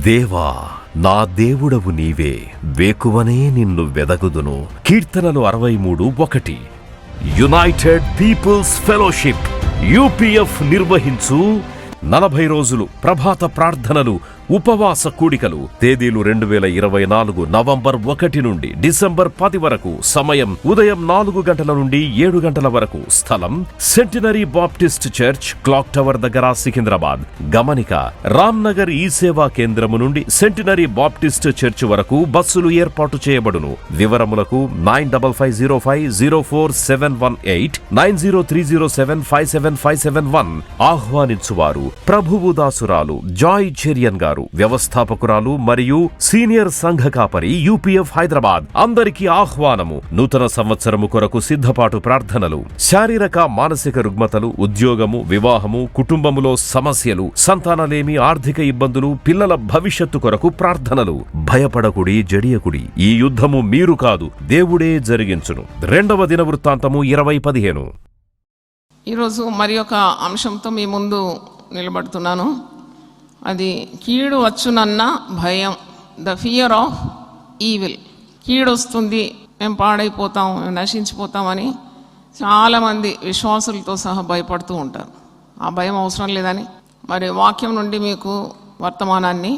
దేవా, నా దేవుడవు నీవే, వేకువనే నిన్ను వెదకుదును. కీర్తనలు 63:1. యునైటెడ్ పీపుల్స్ ఫెలోషిప్ యూపీఎఫ్ నిర్వహించు 40 రోజులు ప్రభాత ప్రార్థనలు, ఉపవాస కూడికలు. తేదీలు 2024 నవంబర్ 1 నుండి డిసెంబర్ 10 వరకు. సమయం ఉదయం 4 గంటల నుండి 7 గంటల వరకు. స్థలం centenary Baptist church, clock tower దగ్గర, సికింద్రాబాద్. గమనిక: రామ్ నగర్ ఈ సేవా కేంద్రము నుండి సెంటినరీ బాప్టిస్ట్ చర్చ్ వరకు బస్సులు ఏర్పాటు చేయబడును. వివరములకు 9505044718 9030757571. ఆహ్వానించువారు ప్రభువు దాసురాలు జాయ్ చెరియన్ గారు, వ్యవస్థాపకురాలు మరియు సీనియర్ సంఘ కాపరి, యూపీఎఫ్ హైదరాబాద్. అందరికీ ఆహ్వానము. నూతన సంవత్సరము కొరకు సిద్ధపాటు ప్రార్థనలు. శారీరక మానసిక రుగ్మతలు, ఉద్యోగము, వివాహము, కుటుంబములో సమస్యలు, సంతానలేమి, ఆర్థిక ఇబ్బందులు, పిల్లల భవిష్యత్తు కొరకు ప్రార్థనలు. భయపడకుడి, జడియకుడి. ఈ యుద్ధము మీరు కాదు, దేవుడే జరిగించును. 2వ దినవృత్తాంతము 20:15. ఈరోజు మరి ఒక అంశంతో మీ ముందు నిలబడుతున్నాను. అది కీడు వచ్చునన్న భయం, ద ఫియర్ ఆఫ్ ఈవిల్. కీడు వస్తుంది, మేము పాడైపోతాం, మేము నశించిపోతామని చాలామంది విశ్వాసులతో సహా భయపడుతూ ఉంటారు. ఆ భయం అవసరం లేదని మరి వాక్యం నుండి మీకు వర్తమానాన్ని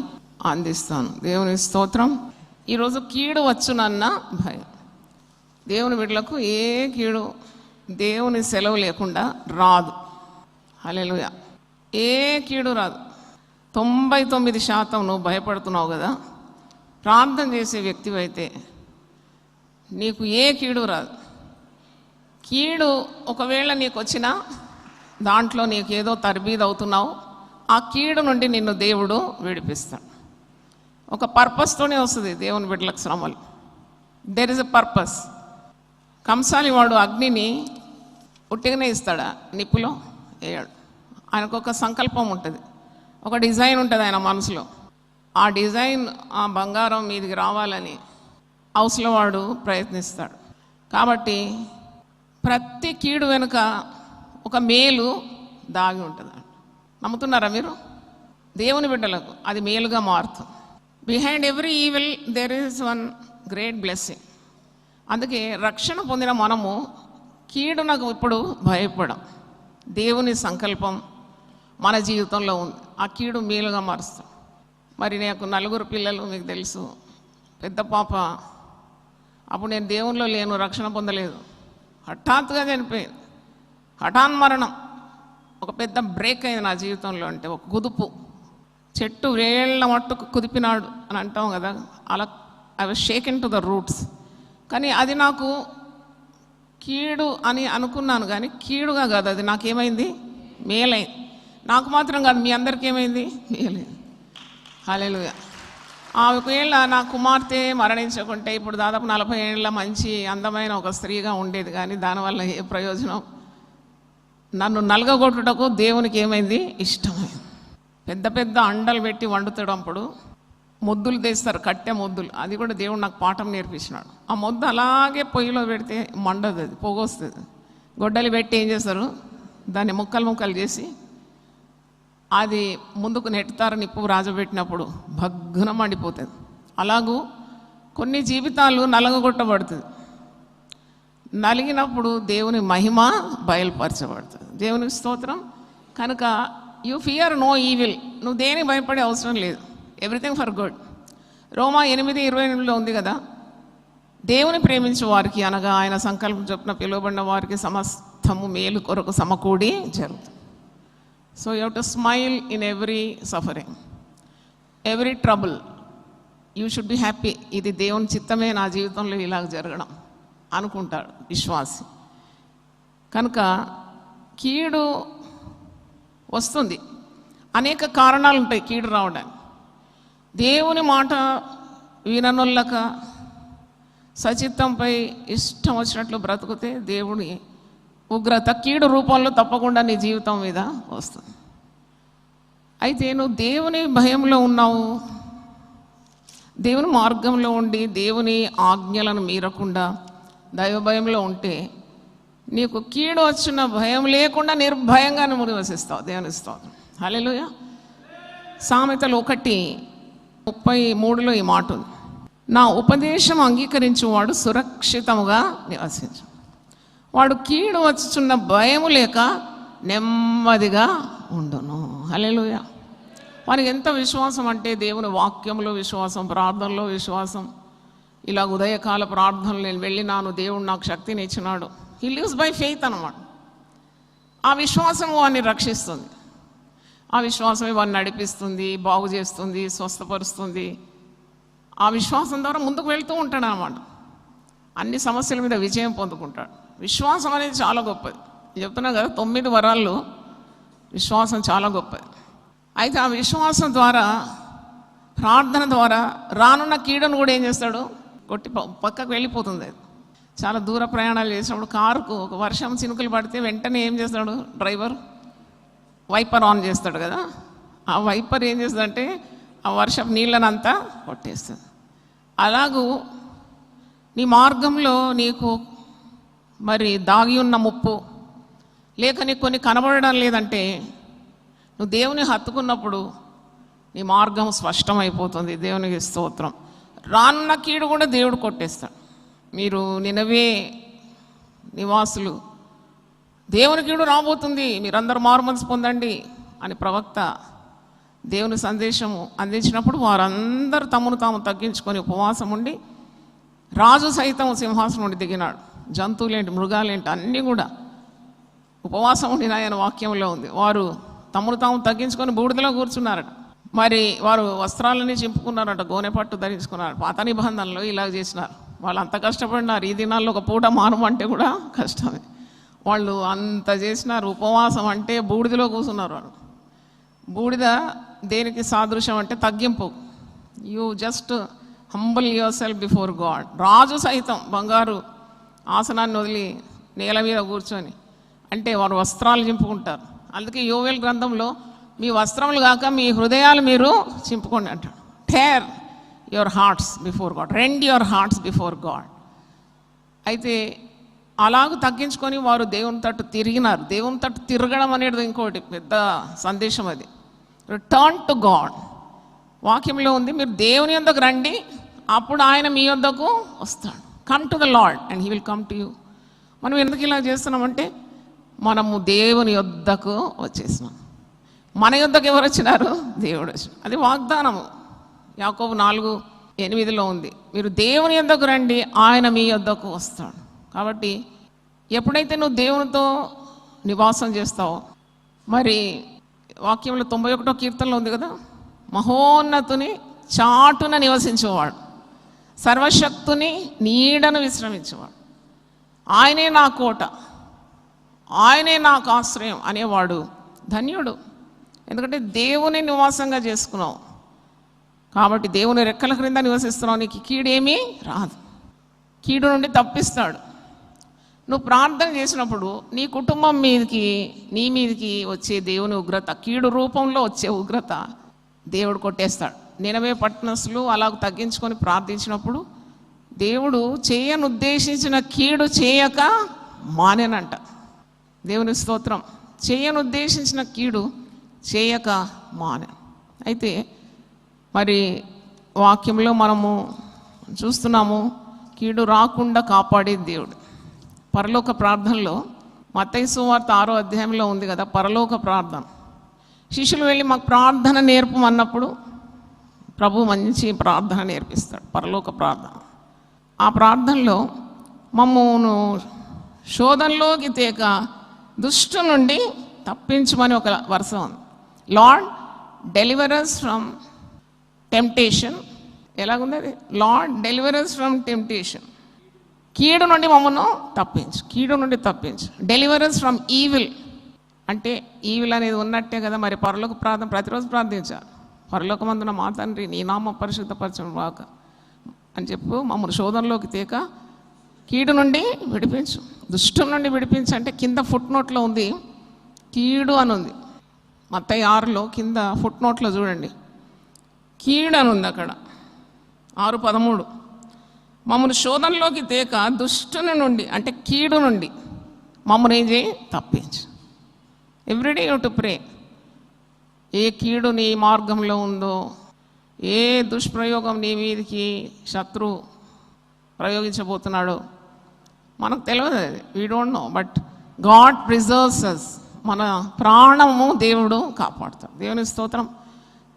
అందిస్తాను. దేవుని స్తోత్రం. ఈరోజు కీడు వచ్చునన్న భయం. దేవుని బిడ్డలకు ఏ కీడు దేవుని సెలవు లేకుండా రాదు. హల్లెలూయా. ఏ కీడు రాదు. 99% నువ్వు భయపడుతున్నావు కదా, ప్రార్థన చేసే వ్యక్తివైతే నీకు ఏ కీడు రాదు. కీడు ఒకవేళ నీకు వచ్చినా దాంట్లో నీకు ఏదో తర్బీదు అవుతున్నావు, ఆ కీడు నుండి నిన్ను దేవుడు విడిపిస్తాడు. ఒక పర్పస్తోనే వస్తుంది దేవుని బిడ్డలకు శ్రమలు. There is a purpose. కంసాలి వాడు అగ్నిని ఉట్టిగానే ఇస్తాడా? నిప్పులో వేయడు. ఆయనకు ఒక సంకల్పం ఉంటుంది, ఒక డిజైన్ ఉంటుంది ఆయన మనసులో. ఆ డిజైన్, ఆ బంగారం మీదికి రావాలని హౌస్లో వాడు ప్రయత్నిస్తాడు. కాబట్టి ప్రతి కీడు వెనుక ఒక మేలు దాగి ఉంటుంది. నమ్ముతున్నారా మీరు? దేవుని బిడ్డలకు అది మేలుగా మారుతుంది. Behind every evil there is one great blessing. అందుకే రక్షణ పొందిన మనము కీడునకు ఇప్పుడు భయపడం. దేవుని సంకల్పం మన జీవితంలో ఉంది. ఆ కీడు మేలుగా మారుస్తాం. మరి నాకు 4 పిల్లలు, మీకు తెలుసు. పెద్ద పాప అప్పుడు నేను దేవునిలో లేను, రక్షణ పొందలేదు. హఠాత్తుగా చనిపోయింది. హఠాన్మరణం. ఒక పెద్ద బ్రేక్ అయింది నా జీవితంలో. అంటే ఒక కుదుపు, చెట్టు వేళ్ల మట్టుకు కుదిపినాడు అని అంటాం కదా, అలా I was షేకెన్ to the roots. కానీ అది నాకు కీడు అని అనుకున్నాను, కానీ కీడుగా కాదు. అది నాకేమైంది? మేలైంది. నాకు మాత్రం కాదు, మీ అందరికీ ఏమైంది? మేలైంది. హల్లెలూయా. ఒకవేళ నా కుమార్తె మరణించకుంటే ఇప్పుడు దాదాపు 40 ఏళ్ళ మంచి అందమైన ఒక స్త్రీగా ఉండేది. కానీ దానివల్ల ఏ ప్రయోజనం? నన్ను నలగగొట్టుటకు దేవునికి ఏమైంది? ఇష్టమైంది. పెద్ద పెద్ద అండలు పెట్టి వండుతాడప్పుడు మొద్దులు తెస్తారు, కట్టె మొద్దులు. అది కూడా దేవుడు నాకు పాఠం నేర్పించినాడు. ఆ మొద్దు అలాగే పొయ్యిలో పెడితే మండదు, అది పొగొస్తుంది. గొడ్డలి పెట్టి ఏం చేస్తారు? దాన్ని ముక్కలు ముక్కలు చేసి అది ముందుకు నెట్టుతారు. నిప్పు రాజబెట్టినప్పుడు భగ్గున మండిపోతుంది. అలాగూ కొన్ని జీవితాలు నలగగొట్టబడుతుంది. నలిగినప్పుడు దేవుని మహిమ బయలుపరచబడుతుంది. దేవునికి స్తోత్రం. కనుక యు ఫియర్ నో ఈవిల్. నువ్వు దేనికి భయపడే అవసరం లేదు. Everything for good. రోమా 8:28 ఉంది కదా, దేవుని ప్రేమించే వారికి అనగా ఆయన సంకల్పం చొప్పున పిలువబడిన వారికి సమస్తము మేలు కొరకు సమకూడి జరుగుతుంది. So you have to smile in every suffering, every trouble. You should be happy. ఇది దేవుని చిత్తమే నా జీవితంలో ఇలాగ జరగడం అనుకుంటాడు విశ్వాసి. కనుక కీడు వస్తుంది. అనేక కారణాలు ఉంటాయి కీడు రావడానికి. దేవుని మాట విననొల్లక సచిత్తంపై ఇష్టం వచ్చినట్లు బ్రతుకుతే దేవుని ఉగ్రత కీడు రూపంలో తప్పకుండా నీ జీవితం మీద వస్తుంది. అయితే నువ్వు దేవుని భయంలో ఉన్నావు, దేవుని మార్గంలో ఉండి దేవుని ఆజ్ఞలను మీరకుండా దైవ భయంలో ఉంటే నీకు కీడు వచ్చిన భయం లేకుండా నిర్భయంగా నువ్వు నివసిస్తావు. దేవుని స్తోత్రం. హల్లెలూయా. సామెతలు 1 33లో ఈ మాట ఉంది, నా ఉపదేశం అంగీకరించువాడు సురక్షితముగా నివసించు. వాడు కీడు వచ్చుచున్న భయము లేక నెమ్మదిగా ఉండును. హల్లెలూయా. వానికి ఎంత విశ్వాసం అంటే దేవుని వాక్యంలో విశ్వాసం, ప్రార్థనలో విశ్వాసం. ఇలా ఉదయకాల ప్రార్థనలు నేను వెళ్ళినాను, దేవుడు నాకు శక్తిని ఇచ్చినాడు. హీ లివ్స్ బై ఫెయిత్ అన్నమాట. ఆ విశ్వాసం వాడిని రక్షిస్తుంది. ఆ విశ్వాసమే వాడిని నడిపిస్తుంది, బాగు చేస్తుంది, స్వస్థపరుస్తుంది. ఆ విశ్వాసం ద్వారా ముందుకు వెళ్తూ ఉంటాడు అన్నమాట. అన్ని సమస్యల మీద విజయం పొందుకుంటాడు. విశ్వాసం అనేది చాలా గొప్పది. చెప్తున్నా కదా, 9 వరాల్లో విశ్వాసం చాలా గొప్పది. అయితే ఆ విశ్వాసం ద్వారా, ప్రార్థన ద్వారా రానున్న కీడును కూడా ఏం చేస్తాడు, కొట్టి పక్కకు వెళ్ళిపోతుంది. అది చాలా దూర ప్రయాణాలు చేసినప్పుడు కారుకు ఒక వర్షం చినుకులు పడితే వెంటనే ఏం చేస్తాడు డ్రైవర్, వైపర్ ఆన్ చేస్తాడు కదా. ఆ వైపర్ ఏం చేస్తుందంటే ఆ వర్షపు నీళ్ళనంతా కొట్టేస్తుంది. అలాగూ నీ మార్గంలో నీకు మరి దాగి ఉన్న ముప్పు లేక నీకు కొన్ని కనబడడం లేదంటే, నువ్వు దేవుని హత్తుకున్నప్పుడు నీ మార్గం స్పష్టమైపోతుంది. దేవునికి స్తోత్రం. రానున్న కీడు కూడా దేవుడు కొట్టేస్తాడు. మీరు నినవే నివాసులు, దేవుని కీడు రాబోతుంది, మీరందరూ మారుమనసు పొందండి అని ప్రవక్త దేవుని సందేశము అందించినప్పుడు వారందరూ తమను తాము తగ్గించుకొని ఉపవాసం ఉండి, రాజు సైతం సింహాసనం నుండి దిగినాడు. జంతువులేంటి, మృగాలేంటి అన్నీ కూడా ఉపవాసం ఉండిన ఆయన వాక్యంలో ఉంది. వారు తమను తాము తగ్గించుకొని బూడిదలో కూర్చున్నారట. మరి వారు వస్త్రాలని చింపుకున్నారట, గోనె పట్టు ధరించుకున్నారు. పాత నిబంధనలో ఇలా చేసినారు. వాళ్ళు అంత కష్టపడినారు. ఈ దినాల్లో ఒక పూట మానమంటే కూడా కష్టమే. వాళ్ళు అంత చేసినారు. ఉపవాసం అంటే బూడిదలో కూర్చున్నారు. వాళ్ళు బూడిద దేనికి సాదృశ్యం అంటే తగ్గింపు. You just humble yourself before God. రాజు సైతం బంగారు ఆసనాన్ని వదిలి నేల మీద కూర్చొని, అంటే వారు వస్త్రాలు చింపుకుంటారు. అందుకే యోవేల్ గ్రంథంలో మీ వస్త్రములు కాక మీ హృదయాలు మీరు చింపుకోండి అంటాడు. Tear your hearts before God, rend your hearts before God. అయితే అలాగూ తగ్గించుకొని వారు దేవుని తట్టు తిరిగినారు. దేవుని తట్టు తిరగడం అనేది ఇంకోటి పెద్ద సందేశం. అది రిటర్న్ టు గాడ్. వాక్యంలో ఉంది, మీరు దేవుని యొద్దకు రండి, అప్పుడు ఆయన మీ యొద్దకు వస్తాడు. Come to the lord and he will come to you. మనం ఎందుకు ఇలా చేస్తున్నామంటే, మనము దేవుని యొద్దకు వచ్చేసినాం. మన యొద్దకు ఎవరు వచ్చినారు? దేవుడు వచ్చినాడు. అది వాగ్దానము. యాకోబు 4:8 ఉంది, మీరు దేవుని యొద్దకు రండి, ఆయన మీ యొద్దకు వస్తాడు. కాబట్టి ఎప్పుడైతే నువ్వు దేవునితో నివాసం చేస్తావో, మరి వాక్యంలో 91వ కీర్తనలో ఉంది కదా, మహోన్నతుని చాటున నివసించేవాడు, సర్వశక్తుని నీడను విశ్రమించేవాడు, ఆయనే నా కోట, ఆయనే నాకు ఆశ్రయం అనేవాడు ధన్యుడు. ఎందుకంటే దేవుని నివాసంగా చేసుకున్నావు కాబట్టి, దేవుని రెక్కల క్రింద నివసిస్తున్నావు, నీకు కీడేమీ రాదు. కీడు నుండి తప్పిస్తాడు. నువ్వు ప్రార్థన చేసినప్పుడు నీ కుటుంబం మీదకి, నీ మీదకి వచ్చే దేవుని ఉగ్రత, కీడు రూపంలో వచ్చే ఉగ్రత దేవుడు కొట్టేస్తాడు. నినవే పట్టణస్తులు అలాగ తగ్గించుకొని ప్రార్థించినప్పుడు దేవుడు చేయను ఉద్దేశించిన కీడు చేయక మానేనంట. దేవుని స్తోత్రం. చేయను ఉద్దేశించిన కీడు చేయక మానే. అయితే మరి వాక్యంలో మనము చూస్తున్నాము, కీడు రాకుండా కాపాడే దేవుడు. పరలోక ప్రార్థనలో మత్తయి సువార్త 6వ అధ్యాయంలో ఉంది కదా, పరలోక ప్రార్థన. శిష్యులు వెళ్ళి మాకు ప్రార్థన నేర్పమన్నప్పుడు ప్రభు మంచి ప్రార్థన నేర్పిస్తాడు, పరలోక ప్రార్థన. ఆ ప్రార్థనలో మమ్మను శోధనలోకి తేక దుష్టు నుండి తప్పించమని ఒక వరుస ఉంది. Lord deliver us from temptation. ఎలాగుంది అది? Lord deliver us from temptation. కీడు నుండి మమ్మను తప్పించు, కీడు నుండి తప్పించు. డెలివర్ us ఫ్రమ్ ఈవిల్ అంటే ఈవిల్ అనేది ఉన్నట్టే కదా. మరి పరలోక ప్రార్థన ప్రతిరోజు ప్రార్థించాలి. పరలోకమందున మా తండ్రి నీ నామ పరిశుద్ధపరచడం రాక అని చెప్పు, మమ్మల్ని శోధనలోకి తేక కీడు నుండి విడిపించు, దుష్టు నుండి విడిపించు. అంటే కింద ఫుట్ నోట్లో ఉంది కీడు అని ఉంది. మత్తయి 6లో కింద ఫుట్ నోట్లో చూడండి, కీడు అని ఉంది అక్కడ. 6:13 మమ్మల్ని శోధనలోకి తేక దుష్టుని నుండి, అంటే కీడు నుండి మమ్మల్ని ఏం చేయి? తప్పించు. Every day you to pray. ఏ కీడు నీ మార్గంలో ఉందో, ఏ దుష్ప్రయోగం నీ మీదకి శత్రువు ప్రయోగించబోతున్నాడో మనకు తెలియదు, అది we don't know. But God preserves us. మన ప్రాణము దేవుడు కాపాడుతాడు. దేవుని స్తోత్రం.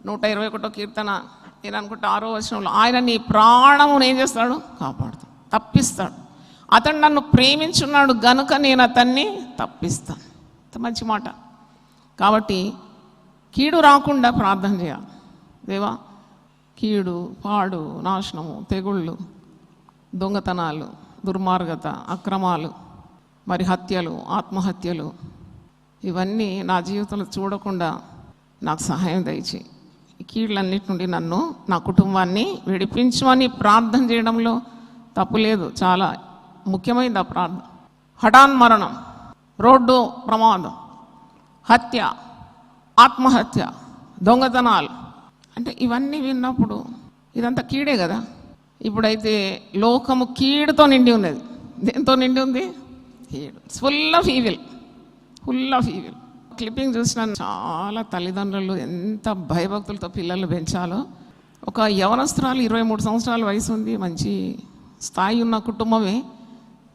121 కీర్తన నేను అనుకుంటే 6వ వచనంలో, ఆయన నీ ప్రాణమును ఏం చేస్తాడు? కాపాడుతాడు, తప్పిస్తాడు. అతడు నన్ను ప్రేమించున్నాడు గనుక నేను అతన్ని తప్పిస్తాను. ఇంత మంచి మాట. కాబట్టి కీడు రాకుండా ప్రార్థన చేయాలి. దేవా, కీడు, పాడు, నాశనము, తెగుళ్ళు, దొంగతనాలు, దుర్మార్గత, అక్రమాలు, మరి హత్యలు, ఆత్మహత్యలు, ఇవన్నీ నా జీవితంలో చూడకుండా నాకు సహాయం దయచేయి. ఈ కీళ్ళన్నిటి నుండి నన్ను, నా కుటుంబాన్ని విడిపించమని ప్రార్థన చేయడంలో తప్పు లేదు. చాలా ముఖ్యమైనది ఆ ప్రార్థన. హఠాన్ మరణం, రోడ్డు ప్రమాదం, హత్య, ఆత్మహత్య, దొంగతనాలు, అంటే ఇవన్నీ విన్నప్పుడు ఇదంతా కీడే కదా. ఇప్పుడైతే లోకము కీడుతో నిండి ఉన్నది. దేంతో నిండి ఉంది? కీడు. Full of evil, full of evil. Clipping చూసినాను. చాలా తల్లిదండ్రులు ఎంత భయభక్తులతో పిల్లలు పెంచాలో. ఒక యవనస్తురాలు 23 సంవత్సరాల వయసు ఉంది, మంచి స్థాయి ఉన్న కుటుంబమే,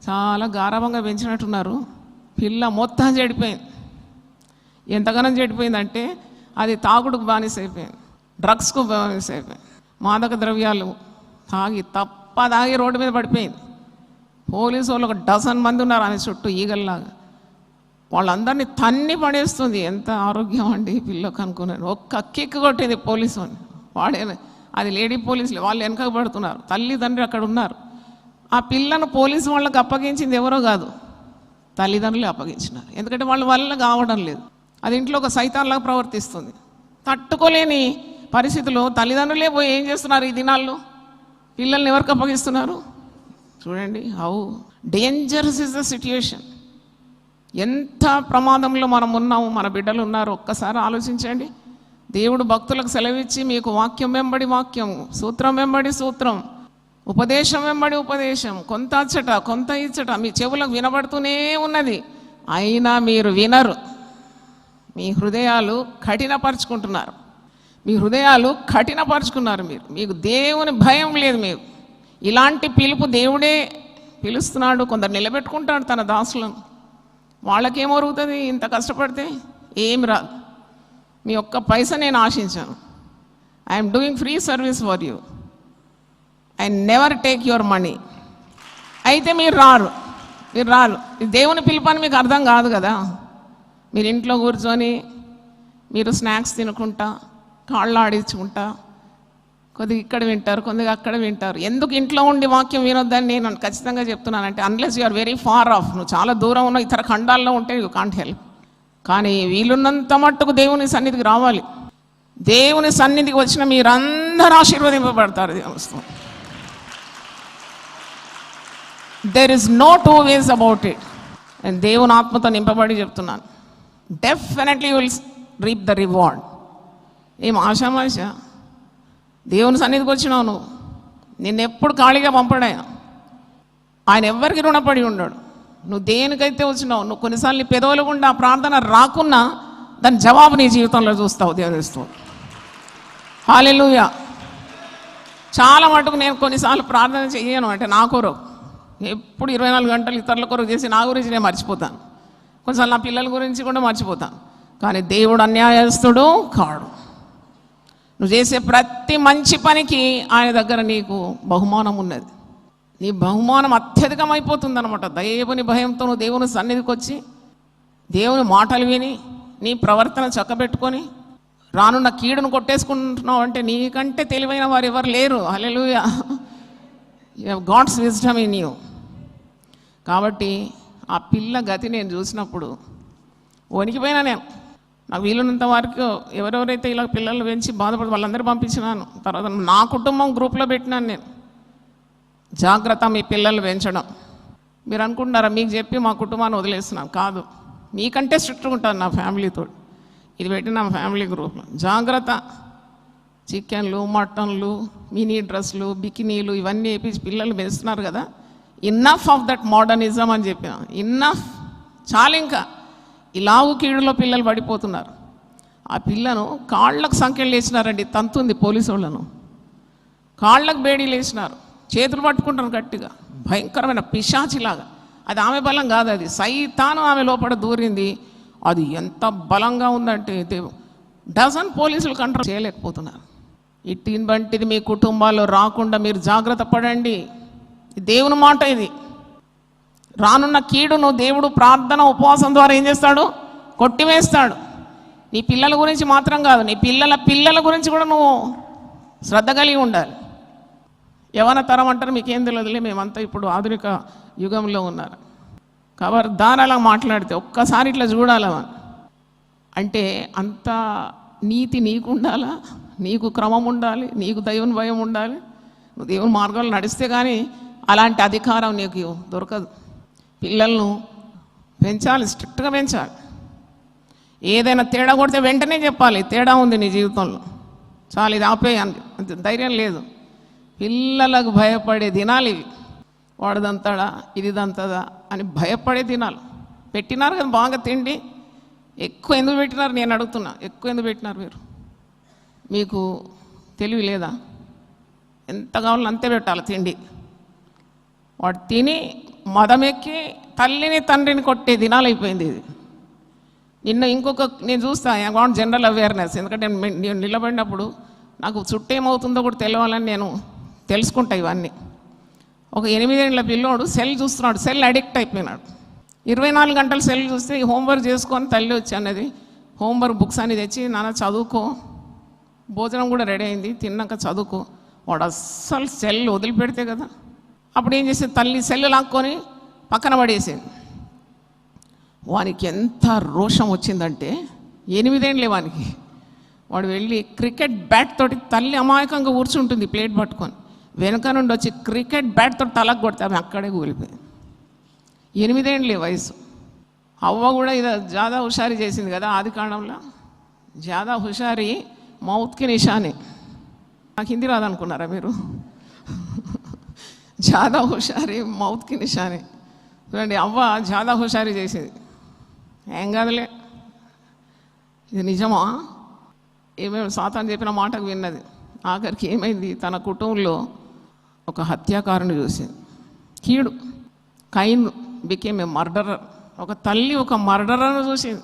చాలా గారాభంగా పెంచినట్టున్నారు. పిల్ల మొత్తం చెడిపోయింది. ఎంతగానో చెడిపోయిందంటే అది తాగుడుకు బానిస అయిపోయింది, డ్రగ్స్కు బానిస అయిపోయింది, మాదక ద్రవ్యాలు తాగి రోడ్డు మీద పడిపోయింది. పోలీసు వాళ్ళు 1 డజన్ మంది ఉన్నారు ఆమె చుట్టూ ఈగల్లాగా. వాళ్ళందరినీ తన్ని పడేస్తుంది. ఎంత ఆరోగ్యం అండి పిల్లకు అనుకున్నాను. ఒక్క కిక్ కొట్టింది పోలీసు అని. వాడే, అది లేడీ పోలీసులు, వాళ్ళు వెనక పడుతున్నారు. తల్లిదండ్రులు అక్కడ ఉన్నారు. ఆ పిల్లను పోలీసు వాళ్ళకి అప్పగించింది ఎవరో కాదు, తల్లిదండ్రులు అప్పగించినారు. ఎందుకంటే వాళ్ళ వల్ల కావడం లేదు. అది ఇంట్లో ఒక సైతాన్లాగా ప్రవర్తిస్తుంది. తట్టుకోలేని పరిస్థితుల్లో తల్లిదండ్రులే పోయి ఏం చేస్తున్నారు ఈ దినాల్లో? పిల్లల్ని ఎవరికి అప్పగిస్తున్నారు? చూడండి, how dangerous is the situation. ఎంత ప్రమాదంలో మనం ఉన్నాము, మన బిడ్డలు ఉన్నారు. ఒక్కసారి ఆలోచించండి. దేవుడు భక్తులకు సెలవిచ్చి, మీకు వాక్యం వెంబడి వాక్యం, సూత్రం వెంబడి సూత్రం, ఉపదేశం వెంబడి ఉపదేశం, కొంత అచ్చట కొంత ఇచ్చట మీ చెవులకు వినబడుతూనే ఉన్నది. అయినా మీరు వినరు. మీ హృదయాలు కఠినపరుచుకుంటున్నారు. మీ హృదయాలు కఠినపరుచుకున్నారు. మీకు దేవుని భయం లేదు. మీకు ఇలాంటి పిలుపు దేవుడే పిలుస్తున్నాడు. కొందరు నిలబెట్టుకుంటాడు తన దాసులను. వాళ్ళకేమరుగుతుంది? ఇంత కష్టపడితే ఏమి రాదు. మీ ఒక్క పైసా నేను ఆశించాను. I'm doing free service for you. I never take your money. అయితే మీరు రారు. దేవుని పిలుపు అని మీకు అర్థం కాదు కదా. మీరు ఇంట్లో కూర్చొని మీరు స్నాక్స్ తినుకుంటా, కాళ్ళు ఆడించుకుంటా, కొద్దిగా ఇక్కడ వింటారు, కొద్దిగా అక్కడ వింటారు. ఎందుకు ఇంట్లో ఉండి వాక్యం వినొద్దని నేను ఖచ్చితంగా చెప్తున్నానంటే, unless you are very far off, నువ్వు చాలా దూరం ఉన్న ఇతర ఖండాల్లో ఉంటే యూ కాంట్ హెల్ప్. కానీ వీలున్నంత మట్టుకు దేవుని సన్నిధికి రావాలి. దేవుని సన్నిధికి వచ్చిన మీరందరూ ఆశీర్వదింపబడతారు. There is no 2 ways about it. నేను దేవుని ఆత్మతో నింపబడి చెప్తున్నాను. Definitely will reap the reward. ఏం ఆశామాష? దేవుని సన్నిధికి వచ్చినావు నువ్వు, నిన్నెప్పుడు ఖాళీగా పంపడు ఆయన ఎవ్వరికి రుణపడి ఉన్నాడు. నువ్వు దేనికైతే వచ్చినావు, నువ్వు కొన్నిసార్లు నీ పెదవులు గుండా ప్రార్థన రాకున్నా దాని జవాబు నీ జీవితంలో చూస్తావు. దేవునిస్తూ హల్లెలూయా. చాలా మటుకు నేను కొన్నిసార్లు ప్రార్థన చెయ్యను, అంటే నా కొరకు ఎప్పుడు 24 గంటలు ఇతరుల కొరకు చేసి నా గురించి నేను మర్చిపోతాను. కొన్నిసార్లు నా పిల్లల గురించి కూడా మర్చిపోతాను. కానీ దేవుడు అన్యాయస్తుడు కాడు. నువ్వు చేసే ప్రతి మంచి పనికి ఆయన దగ్గర నీకు బహుమానం ఉన్నది. నీ బహుమానం అత్యధికమైపోతుంది అనమాట. దేవుని భయంతో నువ్వు దేవుని సన్నిధికి వచ్చి దేవుని మాటలు విని నీ ప్రవర్తన చక్కబెట్టుకొని రానున్న కీడును కొట్టేసుకుంటున్నావు అంటే నీకంటే తెలివైన వారు ఎవరు లేరు. Hallelujah. You have God's wisdom in you. కాబట్టి ఆ పిల్ల గతి నేను చూసినప్పుడు వణికిపోయినా. నేను నాకు వీలున్నంత వరకు ఎవరెవరైతే ఇలా పిల్లలు పెంచి బాధపడి వాళ్ళందరూ పంపించినాను. తర్వాత నా కుటుంబం గ్రూప్లో పెట్టినాను నేను. జాగ్రత్త మీ పిల్లలు పెంచడం. మీరు అనుకుంటున్నారా మీకు చెప్పి మా కుటుంబాన్ని వదిలేస్తున్నాను? కాదు, మీకంటే స్ట్రిక్ట్గా ఉంటాను నా ఫ్యామిలీతో. ఇది పెట్టి నా ఫ్యామిలీ గ్రూప్లో జాగ్రత్త. చికెన్లు, మటన్లు, మినీ డ్రెస్లు, బికినీలు ఇవన్నీ వేపించి పిల్లలు పెంచుతున్నారు కదా. ఇన్నఫ్ ఆఫ్ దట్ మోడర్నిజం అని చెప్పిన. ఇన్నఫ్, చాలా. ఇంకా ఇలావు కీడులో పిల్లలు పడిపోతున్నారు. ఆ పిల్లను కాళ్ళకు సంఖ్యలు వేసినారండి, తంతుంది పోలీసు వాళ్ళను. కాళ్ళకు బేడీలు వేసినారు, చేతులు పట్టుకుంటారు గట్టిగా, భయంకరమైన పిశాచిలాగా. అది ఆమె బలం కాదు, అది సైతాను ఆమె లోపల దూరింది. అది ఎంత బలంగా ఉందంటే డజన్ పోలీసులు కంట్రోల్ చేయలేకపోతున్నారు. ఇట్టిని వంటిది మీ కుటుంబాల్లో రాకుండా మీరు జాగ్రత్త పడండి. దేవుని మాట ఇది. రానున్న కీడును దేవుడు ప్రార్థన ఉపవాసం ద్వారా ఏం చేస్తాడు? కొట్టివేస్తాడు. నీ పిల్లల గురించి మాత్రం కాదు, నీ పిల్లల పిల్లల గురించి కూడా నువ్వు శ్రద్ధ కలిగి ఉండాలి. యవన తరం అంటారు, మీకేం తెలియదులే, మేమంతా ఇప్పుడు ఆధునిక యుగంలో ఉన్నారు. కాబట్టి దాని అలా మాట్లాడితే ఒక్కసారి ఇట్లా చూడాలమని అంటే అంత నీతి నీకు ఉండాలా, నీకు క్రమం ఉండాలి, నీకు దైవం భయం ఉండాలి. నువ్వు దేవుని మార్గాలు నడిస్తే కానీ అలాంటి అధికారం నీకు దొరకదు. పిల్లలను పెంచాలి, స్ట్రిక్ట్గా పెంచాలి. ఏదైనా తేడా కొడితే వెంటనే చెప్పాలి, తేడా ఉంది నీ జీవితంలో, చాలు ఇది ఆపేయాలి. ధైర్యం లేదు. పిల్లలకు భయపడే దినాలు ఇవి. వాడుదంతాడా ఇది దంతదా అని భయపడే దినాలు పెట్టినారు కదా. బాగా తిండి ఎక్కువ ఎందుకు పెట్టినారు నేను అడుగుతున్నా, ఎక్కువ ఎందుకు పెట్టినారు మీరు? మీకు తెలివి లేదా? ఎంత కావాలో అంతే పెట్టాలి తిండి. వాడు తిని మదమెక్కి తల్లిని తండ్రిని కొట్టే దినాలు అయిపోయింది ఇది. నిన్న నేను చూస్తా, ఐ వాంట్ జనరల్ అవేర్నెస్. ఎందుకంటే నేను నిలబడినప్పుడు నాకు చుట్టేమవుతుందో కూడా తెలియాలని నేను తెలుసుకుంటా ఇవన్నీ. ఒక 8 ఏళ్ల పిల్లోడు సెల్ చూస్తున్నాడు, సెల్ అడిక్ట్ అయిపోయినాడు. 24 గంటలు సెల్ చూస్తే ఈ హోంవర్క్ చేసుకొని తల్లి వచ్చి అన్నది, హోంవర్క్ బుక్స్ అని తెచ్చి నాన్న చదువుకో, భోజనం కూడా రెడీ అయింది, తిన్నాక చదువుకో. వాడు అస్సలు సెల్ వదిలిపెడితే కదా. అప్పుడు ఏం చేసేది, తల్లి సెల్ లాక్కొని పక్కన పడేసింది. వానికి ఎంత రోషం వచ్చిందంటే 8 ఏళ్ళే వానికి. వాడు వెళ్ళి క్రికెట్ బ్యాట్ తోటి, తల్లి అమాయకంగా కూర్చుంటుంది ప్లేట్ పట్టుకొని, వెనుక నుండి వచ్చి క్రికెట్ బ్యాట్ తోటి తలకు కొడితే ఆమె అక్కడే కూలిపోయింది. 8 ఏళ్ళే వయసు. అవ్వ కూడా ఇది జాదా హుషారి చేసింది కదా ఆది కాండంలో. జాదా హుషారి మౌత్కి నిషాని. నాకు హిందీ రాదనుకున్నారా మీరు? జాదా హుషారి మౌత్కి నిషాని. చూడండి, అవ్వ జాదా హుషారి చేసింది. ఏం కాదులే, ఇది నిజమా? ఏమేమి సాతాను చెప్పిన మాటకు విన్నది. ఆఖరికి ఏమైంది, తన కుటుంబంలో ఒక హత్యాకారుని చూసింది. కీడు, కైన్ బికేమ్ ఏ మర్డరర్. ఒక తల్లి ఒక మర్డరర్ను చూసింది.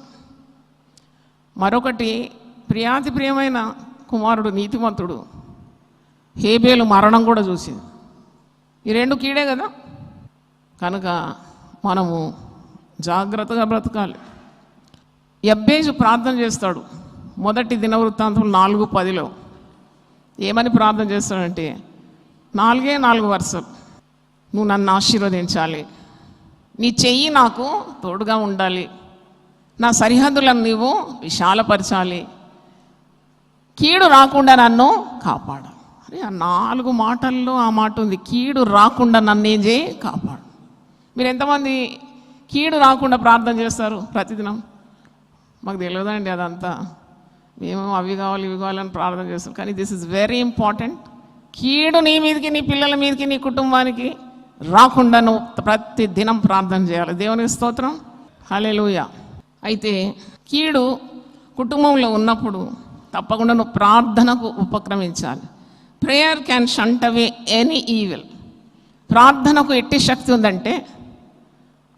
మరొకటి ప్రియాతి ప్రియమైన కుమారుడు నీతిమంతుడు హేబేలు మరణం కూడా చూసింది. ఈ 2 కీడే కదా. కనుక మనము జాగ్రత్తగా బ్రతకాలి. యబ్బేజు ప్రార్థన చేస్తాడు. మొదటి దినవృత్తాంతం 4:10 ఏమని ప్రార్థన చేస్తాడంటే, 4 వరుసలు, నువ్వు నన్ను ఆశీర్వదించాలి, నీ చెయ్యి నాకు తోడుగా ఉండాలి, నా సరిహద్దులను నీవు విశాలపరచాలి, కీడు రాకుండా నన్ను కాపాడాలి. అరే ఆ 4 మాటల్లో ఆ మాట ఉంది, కీడు రాకుండా నన్ను ఏం చేయి, కాపాడు. మీరు ఎంతమంది కీడు రాకుండా ప్రార్థన చేస్తారు ప్రతిదినం? మాకు తెలియదండి అదంతా. మేము అవి కావాలి ఇవి కావాలని ప్రార్థన చేస్తాం. కానీ దిస్ ఇస్ వెరీ ఇంపార్టెంట్. కీడు నీ మీదకి, నీ పిల్లల మీదకి, నీ కుటుంబానికి రాకుండా నువ్వు ప్రతి దినం ప్రార్థన చేయాలి. దేవునికి స్తోత్రం, హల్లెలూయా. అయితే కీడు కుటుంబంలో ఉన్నప్పుడు తప్పకుండా నువ్వు ప్రార్థనకు ఉపక్రమించాలి. Prayer can shunt away any evil. ప్రార్థనకు ఎట్టి శక్తి ఉందంటే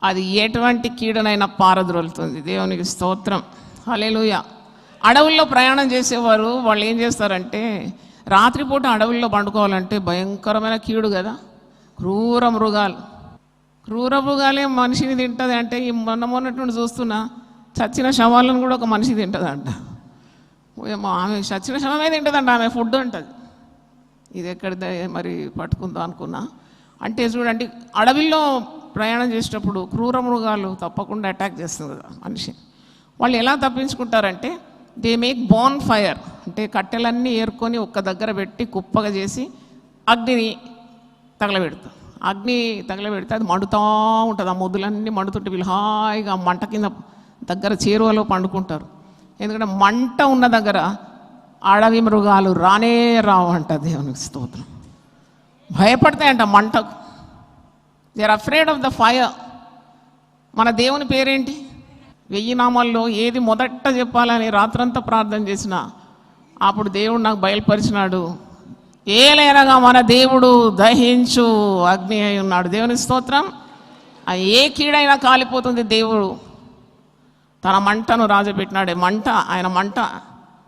అది ఎటువంటి కీడునైనా పారద్రోలుతుంది. దేవునికి స్తోత్రం, హల్లెలూయా. అడవుల్లో ప్రయాణం చేసేవారు వాళ్ళు ఏం చేస్తారంటే, రాత్రిపూట అడవుల్లో పండుకోవాలంటే భయంకరమైన కీడు కదా. క్రూర మృగాలే మనిషిని తింటుంది అంటే, ఈ మొన్నటి నుండి చూస్తున్నా చచ్చిన శవాలను కూడా ఒక మనిషి తింటుందంట. ఆమె చచ్చిన శవమే తింటుందంట, ఆమె ఫుడ్ అంటుంది. ఇది ఎక్కడిదే మరి పట్టుకుందాం అనుకున్నా. అంటే చూడండి, అడవిలో ప్రయాణం చేసేటప్పుడు క్రూర మృగాలు తప్పకుండా అటాక్ చేస్తుంది కదా మనిషి. వాళ్ళు ఎలా తప్పించుకుంటారంటే, దే మేక్ బోన్ ఫైర్, అంటే కట్టెలన్నీ ఏరుకొని ఒక్క దగ్గర పెట్టి కుప్పగా చేసి అగ్నిని తగలబెడతారు. అగ్ని తగలబెడితే అది మండుతూ ఉంటుంది. ఆ మొద్దులన్నీ మండుతుంటే వీళ్ళు హాయిగా మంట కింద దగ్గర చేరువలో పండుకుంటారు. ఎందుకంటే మంట ఉన్న దగ్గర అడవి మృగాలు రానే రావు అంట. దేవునికి స్తోత్రం. భయపడతాయంట మంటకు. They are afraid of the fire. మన దేవుని పేరేంటి? 1000 నామాల్లో ఏది మొదట చెప్పాలని రాత్రంతా ప్రార్థన చేసిన అప్పుడు దేవుడు నాకు బయలుపరిచినాడు, ఏలైనగా మన దేవుడు దహించు అగ్ని అయి ఉన్నాడు. దేవుని స్తోత్రం. ఆ ఏ కీడైనా కాలిపోతుంది. దేవుడు తన మంటను రాజపెట్టినాడే, మంట, ఆయన మంట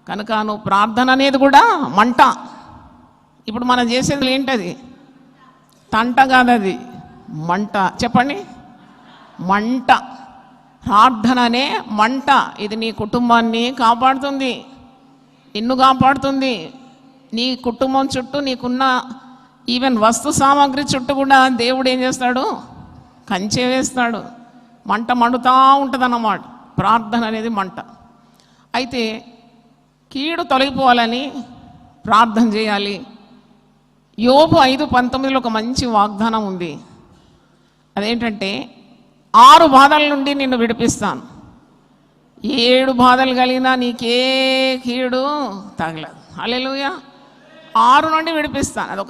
కనుక నువ్వు ప్రార్థన అనేది కూడా మంట. ఇప్పుడు మనం చేసేది ఏంటది? తంట కాదది, మంట. చెప్పండి, మంట. ప్రార్థన అనే మంట. ఇది నీ కుటుంబాన్ని కాపాడుతుంది, నిన్ను కాపాడుతుంది. నీ కుటుంబం చుట్టూ నీకున్న ఈవెన్ వస్తు సామాగ్రి చుట్టూ కూడా దేవుడు ఏం చేస్తాడు? కంచె వేస్తాడు. మంట మండుతూ ఉంటుంది అన్నమాట. ప్రార్థన అనేది మంట. అయితే కీడు తొలగిపోవాలని ప్రార్థన చేయాలి. యోబు 5:19 ఒక మంచి వాగ్దానం ఉంది. అదేంటంటే 6 బాధల నుండి నిన్ను విడిపిస్తాను, 7 బాధలు కలిగినా నీకే కీడు తగలదు. హల్లెలూయా. 6 నుండి విడిపిస్తాను.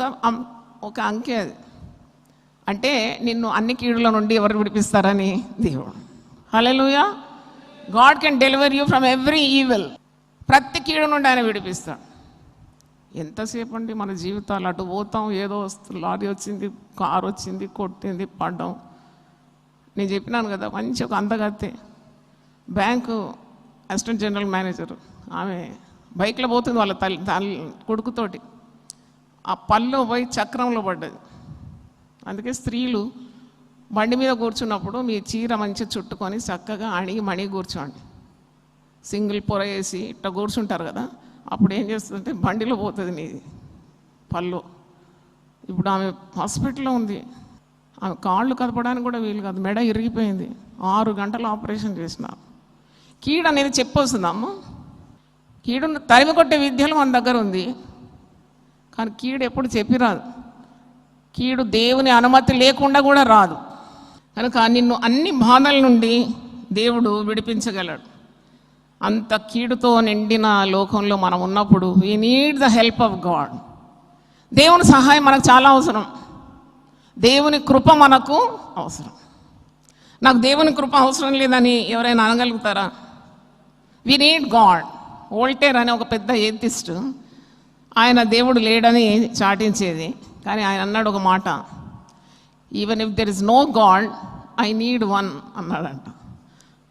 ఒక అంకె అది. అంటే నిన్ను అన్ని కీడుల నుండి ఎవరు విడిపిస్తారని దేవుడు. Hallelujah. God can deliver you from every evil. ప్రతి కీడు నుండి ఆయన విడిపిస్తాడు. ఎంతసేపు అండి మన జీవితాలు అటు పోతాం, ఏదో వస్తుంది, లారీ వచ్చింది, కారు వచ్చింది, కొట్టింది, పడ్డాం. నేను చెప్పినాను కదా, మంచి ఒక అందగత్తే బ్యాంకు అసిస్టెంట్ జనరల్ మేనేజర్, ఆమె బైక్లో పోతుంది వాళ్ళ తల్లి కొడుకుతోటి. ఆ పళ్ళు పోయి చక్రంలో పడ్డది. అందుకే స్త్రీలు బండి మీద కూర్చున్నప్పుడు మీ చీర మంచిగా చుట్టుకొని చక్కగా అణిగి మణిగి కూర్చోండి. సింగిల్ పొర వేసి ఇట్లా కూర్చుంటారు కదా, అప్పుడు ఏం చేస్తుందంటే బండిలో పోతుంది నీ పళ్ళు. ఇప్పుడు ఆమె హాస్పిటల్లో ఉంది. ఆమె కాళ్ళు కదపడానికి కూడా వీలు కాదు, మెడ ఇరిగిపోయింది. 6 గంటలు ఆపరేషన్ చేసిన. కీడు అనేది చెప్పొస్తుందమ్మ. కీడును తరిమి కొట్టే విద్యలు మన దగ్గర ఉంది, కానీ కీడు ఎప్పుడు చెప్పిరాదు. కీడు దేవుని అనుమతి లేకుండా కూడా రాదు. కనుక నిన్ను అన్ని బాధల నుండి దేవుడు విడిపించగలడు. అంత కీడుతో నిండిన లోకంలో మనం ఉన్నప్పుడు we need the help of God. దేవుని సహాయం మనకు చాలా అవసరం. దేవుని కృప మనకు అవసరం. నాకు దేవుని కృప అవసరం లేదని ఎవరైనా అనగలుగుతారా? We need God. వోల్టేర్ అనే ఒక పెద్ద ఏథిస్ట్, ఆయన దేవుడు లేడని చాటించేది, కానీ ఆయన అన్నాడు ఒక మాట, even if there is no God I need one అన్నాడంట.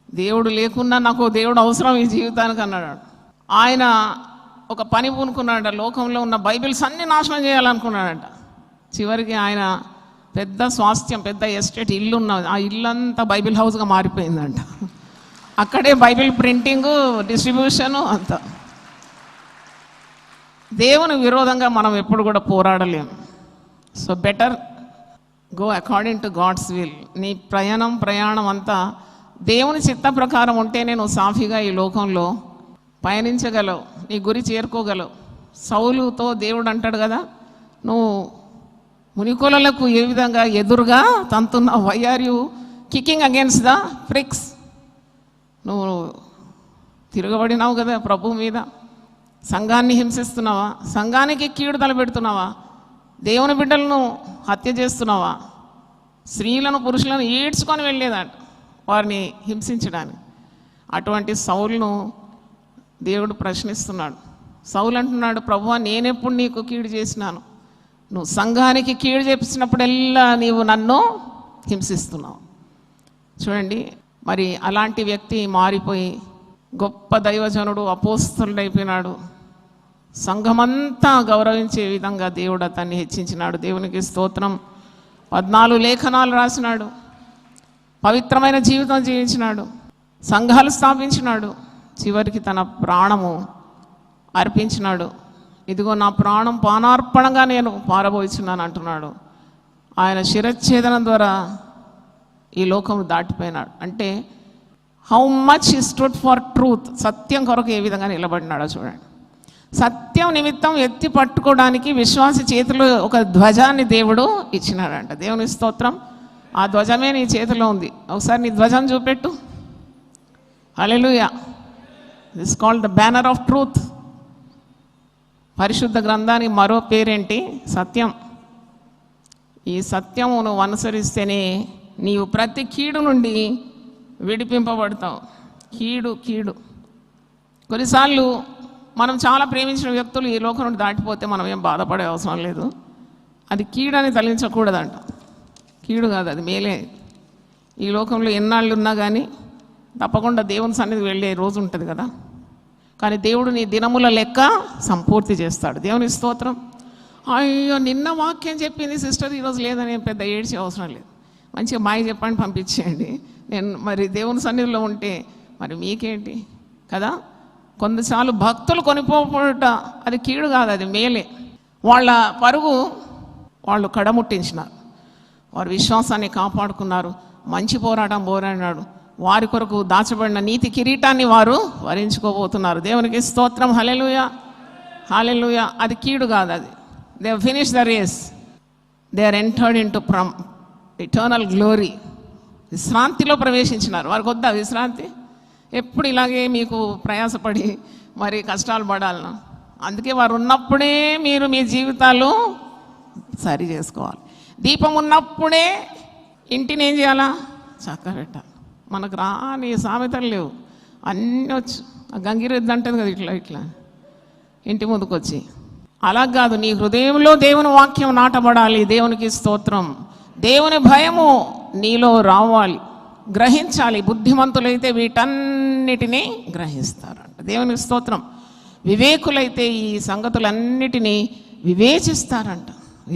దేవుడు లేకున్నా నాకు దేవుడు అవసరం ఈ జీవితానికి అన్నాడు. ఆయన ఒక పని పూనుకున్నాడంట, లోకంలో ఉన్న బైబిల్స్ అన్నీ నాశనం చేయాలనుకున్నాడంట. చివరికి ఆయన పెద్ద స్వాస్థ్యం, పెద్ద ఎస్టేట్ ఇల్లు ఉన్నది, ఆ ఇల్లంతా బైబిల్ హౌస్గా మారిపోయిందంట. అక్కడే బైబిల్ ప్రింటింగు, డిస్ట్రిబ్యూషను అంతా. దేవుని విరోధంగా మనం ఎప్పుడు కూడా పోరాడలేము. So better go according to God's will. నీ ప్రయాణం అంతా దేవుని చిత్త ప్రకారం ఉంటేనే నువ్వు సాఫీగా ఈ లోకంలో పయనించగలవు, నీ గురి చేరుకోగలవు. సౌలుతో దేవుడు అంటాడు కదా, నువ్వు మునికొలలకు ఏ విధంగా ఎదురుగా తంతున్న, why are you kicking against the pricks. నువ్వు తిరగబడినావు కదా ప్రభు మీద, సంఘాన్ని హింసిస్తున్నావా, సంఘానికి కీడు తలపెడుతున్నావా, దేవుని బిడ్డలను హత్య చేస్తున్నావా, స్త్రీలను పురుషులను ఈడ్చుకొని వెళ్ళేదంట వారిని హింసించడానికి. అటువంటి సౌలును దేవుడు ప్రశ్నిస్తున్నాడు. సౌలు అంటున్నాడు, ప్రభువా నేనెప్పుడు నీకు కీడు చేసినాను? నువ్వు సంఘానికి కీడు చేసినప్పుడల్లా నీవు నన్ను హింసిస్తున్నావు. చూడండి, మరి అలాంటి వ్యక్తి మారిపోయి గొప్ప దైవజనుడు, అపోస్తలుడు అయిపోయినాడు. సంఘమంతా గౌరవించే విధంగా దేవుడు అతన్ని హెచ్చించినాడు. దేవునికి స్తోత్రం. 14 లేఖనాలు రాసినాడు, పవిత్రమైన జీవితం జీవించినాడు, సంఘాలు స్థాపించినాడు, చివరికి తన ప్రాణము అర్పించినాడు. ఇదిగో నా ప్రాణం పానార్పణగా నేను పారబోయిచున్నాను అంటున్నాడు. ఆయన శిరచ్ఛేదనం ద్వారా ఈ లోకం దాటిపోయినాడు. అంటే how much he stood for truth. సత్యం కొరకు ఏ విధంగా నిలబడినాడో చూడండి. సత్యం నిమిత్తం ఎత్తి పట్టుకోవడానికి విశ్వాసి చేతిలో ఒక ధ్వజాన్ని దేవుడు ఇచ్చినాడంట. దేవుని స్తోత్రం. ఆ ధ్వజమే నీ చేతిలో ఉంది. ఒకసారి నీ ధ్వజం చూపెట్టు. Hallelujah. This called the banner of truth. పరిశుద్ధ గ్రంథానికి మరో పేరేంటి? సత్యం. ఈ సత్యము నువ్వు అనుసరిస్తేనే నీవు ప్రతి కీడు నుండి విడిపింపబడతావు. కీడు కొన్నిసార్లు మనం చాలా ప్రేమించిన వ్యక్తులు ఈ లోకం నుండి దాటిపోతే మనం ఏం బాధపడే అవసరం లేదు. అది కీడని తలించకూడదంట. కీడు కాదు, అది మేలే. ఈ లోకంలో ఎన్నాళ్ళు ఉన్నా కానీ తప్పకుండా దేవుని సన్నిధికి వెళ్ళే రోజు ఉంటుంది కదా. కానీ దేవుడు నీ దినముల లెక్క సంపూర్తి చేస్తాడు. దేవుని స్తోత్రం. అయ్యో నిన్న వాక్యం చెప్పింది సిస్టర్ ఈరోజు లేదని పెద్ద ఏడ్చే అవసరం లేదు. మంచిగా మాయ చెప్పండి, పంపించేయండి. నేను మరి దేవుని సన్నిధిలో ఉంటే మరి మీకేంటి కదా. కొంతసార్లు భక్తులు కొనిపోట అది కీడు కాదు, అది మేలే. వాళ్ళ పరుగు వాళ్ళు కడముట్టించినారు, వారి విశ్వాసాన్ని కాపాడుకున్నారు, మంచి పోరాటం పోరాడినాడు. వారి కొరకు దాచబడిన నీతి కిరీటాన్ని వారు వరించుకోబోతున్నారు. దేవునికి స్తోత్రం. హల్లెలూయా, హల్లెలూయా. అది కీడు కాదు, అది they have finish the race, they are entered into eternal glory. విశ్రాంతిలో ప్రవేశించినారు. వారికి వద్దా విశ్రాంతి? ఎప్పుడు ఇలాగే మీకు ప్రయాసపడి మరి కష్టాలు పడాలన్నా? అందుకే వారు ఉన్నప్పుడే మీరు మీ జీవితాలు సరి చేసుకోవాలి. దీపం ఉన్నప్పుడే ఇంటిని ఏం చేయాలా? చక్క పెట్టాలి. మనకు రాని సామెతలు లేవు, అన్నీ వచ్చు. గంగిరెద్దు అంటుంది కదా ఇట్లా ఇట్లా ఇంటి ముందుకు వచ్చి. అలా కాదు, నీ హృదయంలో దేవుని వాక్యం నాటబడాలి. దేవునికి స్తోత్రం. దేవుని భయము నీలో రావాలి, గ్రహించాలి. బుద్ధిమంతులైతే వీటన్నిటినీ గ్రహిస్తారంట. దేవునికి స్తోత్రం. వివేకులైతే ఈ సంగతులన్నిటినీ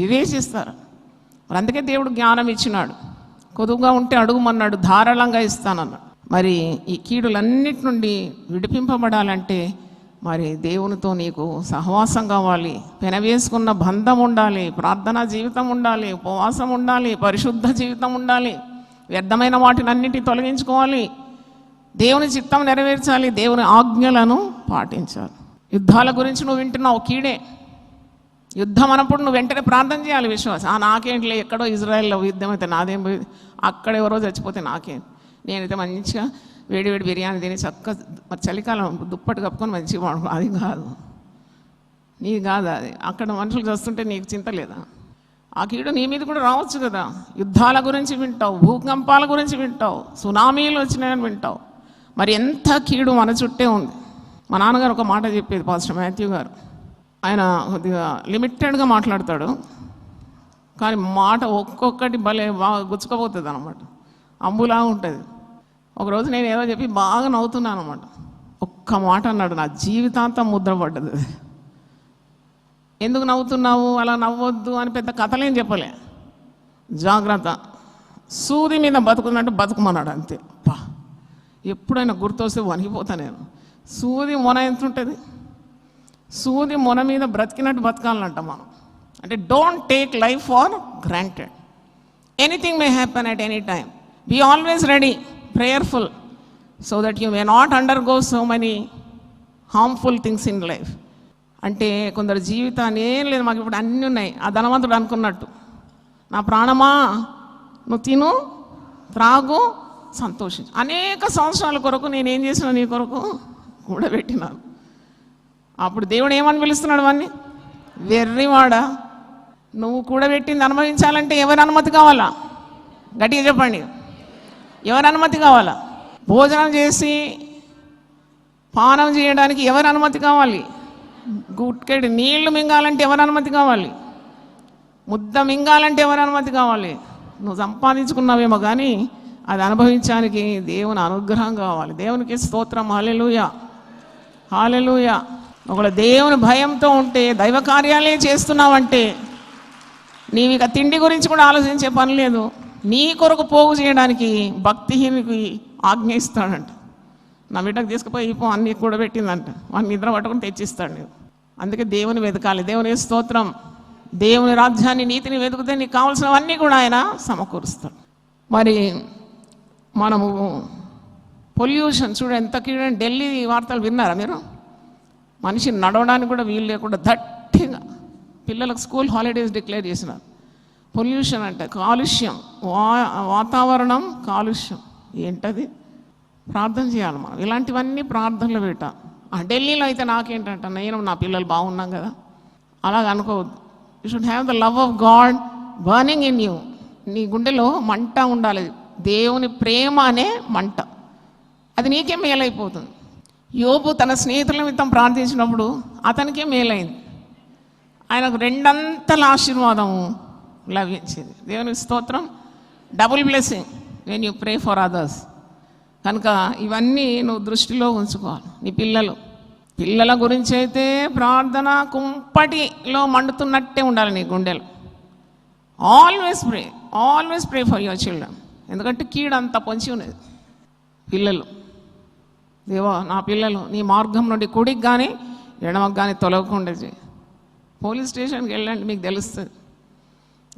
వివేచిస్తారు. మరి అందుకే దేవుడు జ్ఞానం ఇచ్చినాడు. కొదువుగా ఉంటే అడుగుమన్నాడు, ధారాళంగా ఇస్తానన్నాడు. మరి ఈ కీడులన్నిటి నుండి విడిపింపబడాలంటే మరి దేవునితో నీకు సహవాసం కావాలి, పెనవేసుకున్న బంధం ఉండాలి, ప్రార్థనా జీవితం ఉండాలి, ఉపవాసం ఉండాలి, పరిశుద్ధ జీవితం ఉండాలి, వ్యర్థమైన వాటిని అన్నిటిని తొలగించుకోవాలి, దేవుని చిత్తం నెరవేర్చాలి, దేవుని ఆజ్ఞలను పాటించాలి. యుద్ధాల గురించి నువ్వు వింటున్నావు, కీడే. యుద్ధం అన్నప్పుడు నువ్వు వెంటనే ప్రార్థన చేయాలి. విశ్వాసం, నాకేంటిలే, ఎక్కడో ఇజ్రాయెల్లో యుద్ధం అయితే నాదేం పోయింది, అక్కడ ఎవరో చచ్చిపోతే నాకేం, నేనైతే మంచిగా వేడి బిర్యానీ తిని చక్క మరి చలికాలం దుప్పటి కప్పుకొని మంచిగా వాడు. అది కాదు, నీ కాదు అది. అక్కడ మనుషులు చేస్తుంటే నీకు చింత లేదా? ఆ కీడు నీ మీద కూడా రావచ్చు కదా. యుద్ధాల గురించి వింటావు, భూకంపాల గురించి వింటావు, సునామీలు వచ్చినాయని వింటావు. మరి ఎంత కీడు మన చుట్టే ఉంది. మా నాన్నగారు ఒక మాట చెప్పేది, పాస్టర్ మాథ్యూ గారు. ఆయన కొద్దిగా లిమిటెడ్గా మాట్లాడతాడు, కానీ మాట ఒక్కొక్కటి భలే బాగా గుచ్చుకోపోతుంది అన్నమాట, అంబులా ఉంటుంది. ఒకరోజు నేను ఏదో చెప్పి బాగా నవ్వుతున్నాను అనమాట. ఒక్క మాట అన్నాడు, నా జీవితాంతం ముద్ర పడ్డది. ఎందుకు నవ్వుతున్నావు, అలా నవ్వొద్దు అని పెద్ద కథలేం చెప్పలే. జాగ్రత్త, సూది మీద బతుకున్నట్టు బతుకుమన్నాడు అంతే. ఎప్పుడైనా గుర్తొస్తే వణికిపోతా నేను. సూది మొన ఎంత ఉంటుంది? సూది మొన మీద బ్రతికినట్టు బతకాలంట మనం. అంటే don't take life for granted. Anything may happen at any time. Be always ready, prayerful, so that you may not undergo so many harmful things in life. అంటే కొందరు జీవితాన్ని ఏం లేదు, మాకు ఇప్పుడు అన్నీ ఉన్నాయి. ఆ ధనవంతుడు అనుకున్నట్టు, నా ప్రాణమా నువ్వు తిను, త్రాగు, సంతోషించు. అనేక సంవత్సరాల కొరకు నేనేం చేసిన, నీ కొరకు కూడబెట్టినాను. అప్పుడు దేవుడు ఏమని పిలుస్తున్నాడు వాడిని? వెర్రివాడా, నువ్వు కూడబెట్టింది అనుభవించాలంటే ఎవరి అనుమతి కావాలా? గట్టిగా చెప్పండి, ఎవరి అనుమతి కావాలా? భోజనం చేసి పానం చేయడానికి ఎవరి అనుమతి కావాలి? గుట్కెడి నీళ్లు మింగాలంటే ఎవరి అనుమతి కావాలి? ముద్ద మింగాలంటే ఎవరి అనుమతి కావాలి? నువ్వు సంపాదించుకున్నావేమో కానీ అది అనుభవించడానికి దేవుని అనుగ్రహం కావాలి. దేవునికి స్తోత్రం. హల్లెలూయా, హల్లెలూయా. ఒకవేళ దేవుని భయంతో ఉంటే, దైవ కార్యాలే చేస్తున్నావంటే నీవు ఇక తిండి గురించి కూడా ఆలోచించే పని లేదు. నీ కొరకు పోగు చేయడానికి భక్తిహీనికి ఆజ్ఞ ఇస్తాడంట. నా బిడ్డకు తీసుకుపోయి ఇపో అన్నీ కూడా పెట్టిందంట, వాడిని నిద్ర పట్టుకుని తెచ్చిస్తాడు నీవు. అందుకే దేవుని వెతకాలి. దేవుని స్తోత్రం. దేవుని రాజ్యాన్ని, నీతిని వెతుకుతే నీకు కావాల్సినవన్నీ కూడా ఆయన సమకూరుస్తాడు. మరి మనము పొల్యూషన్ చూడ ఎంత కీడండి. ఢిల్లీ వార్తలు విన్నారా మీరు? మనిషి నడవడానికి కూడా వీలు లేకుండా దట్టిగా పిల్లలకు స్కూల్ హాలిడేస్ డిక్లేర్ చేసినారు. పొల్యూషన్ అంటే కాలుష్యం, వాతావరణం కాలుష్యం. ఏంటది? ప్రార్థన చేయాలి మనం. ఇలాంటివన్నీ ప్రార్థనలు పెట్టాలి. ఢిల్లీలో అయితే నాకేంటంట, నేను నా పిల్లలు బాగున్నాం కదా, అలాగ అనుకోవద్దు. You should have the love of God burning in you. నీ గుండెలో మంట ఉండాలి, దేవుని ప్రేమ అనే మంట. అది నీకే మేలైపోతుంది. యోబు తన స్నేహితుల నిమిత్తం ప్రార్థించినప్పుడు అతనికే మేలైంది, ఆయనకు రెండంతల ఆశీర్వాదము లభించింది. దేవునికి స్తోత్రం. Double blessing when you pray for others. కనుక ఇవన్నీ నువ్వు దృష్టిలో ఉంచుకోవాలి. నీ పిల్లల గురించి అయితే ప్రార్థన కుంపటిలో మండుతున్నట్టే ఉండాలి నీ గుండెలు. Always pray for your children. ఎందుకంటే కీడంతా పొంచి ఉన్నది. దేవా నా పిల్లలు నీ మార్గం నుండి కుడికి కానీ ఎడమకు కానీ తొలగకుండా చేయి. పోలీస్ స్టేషన్కి వెళ్ళండి, మీకు తెలుస్తుంది.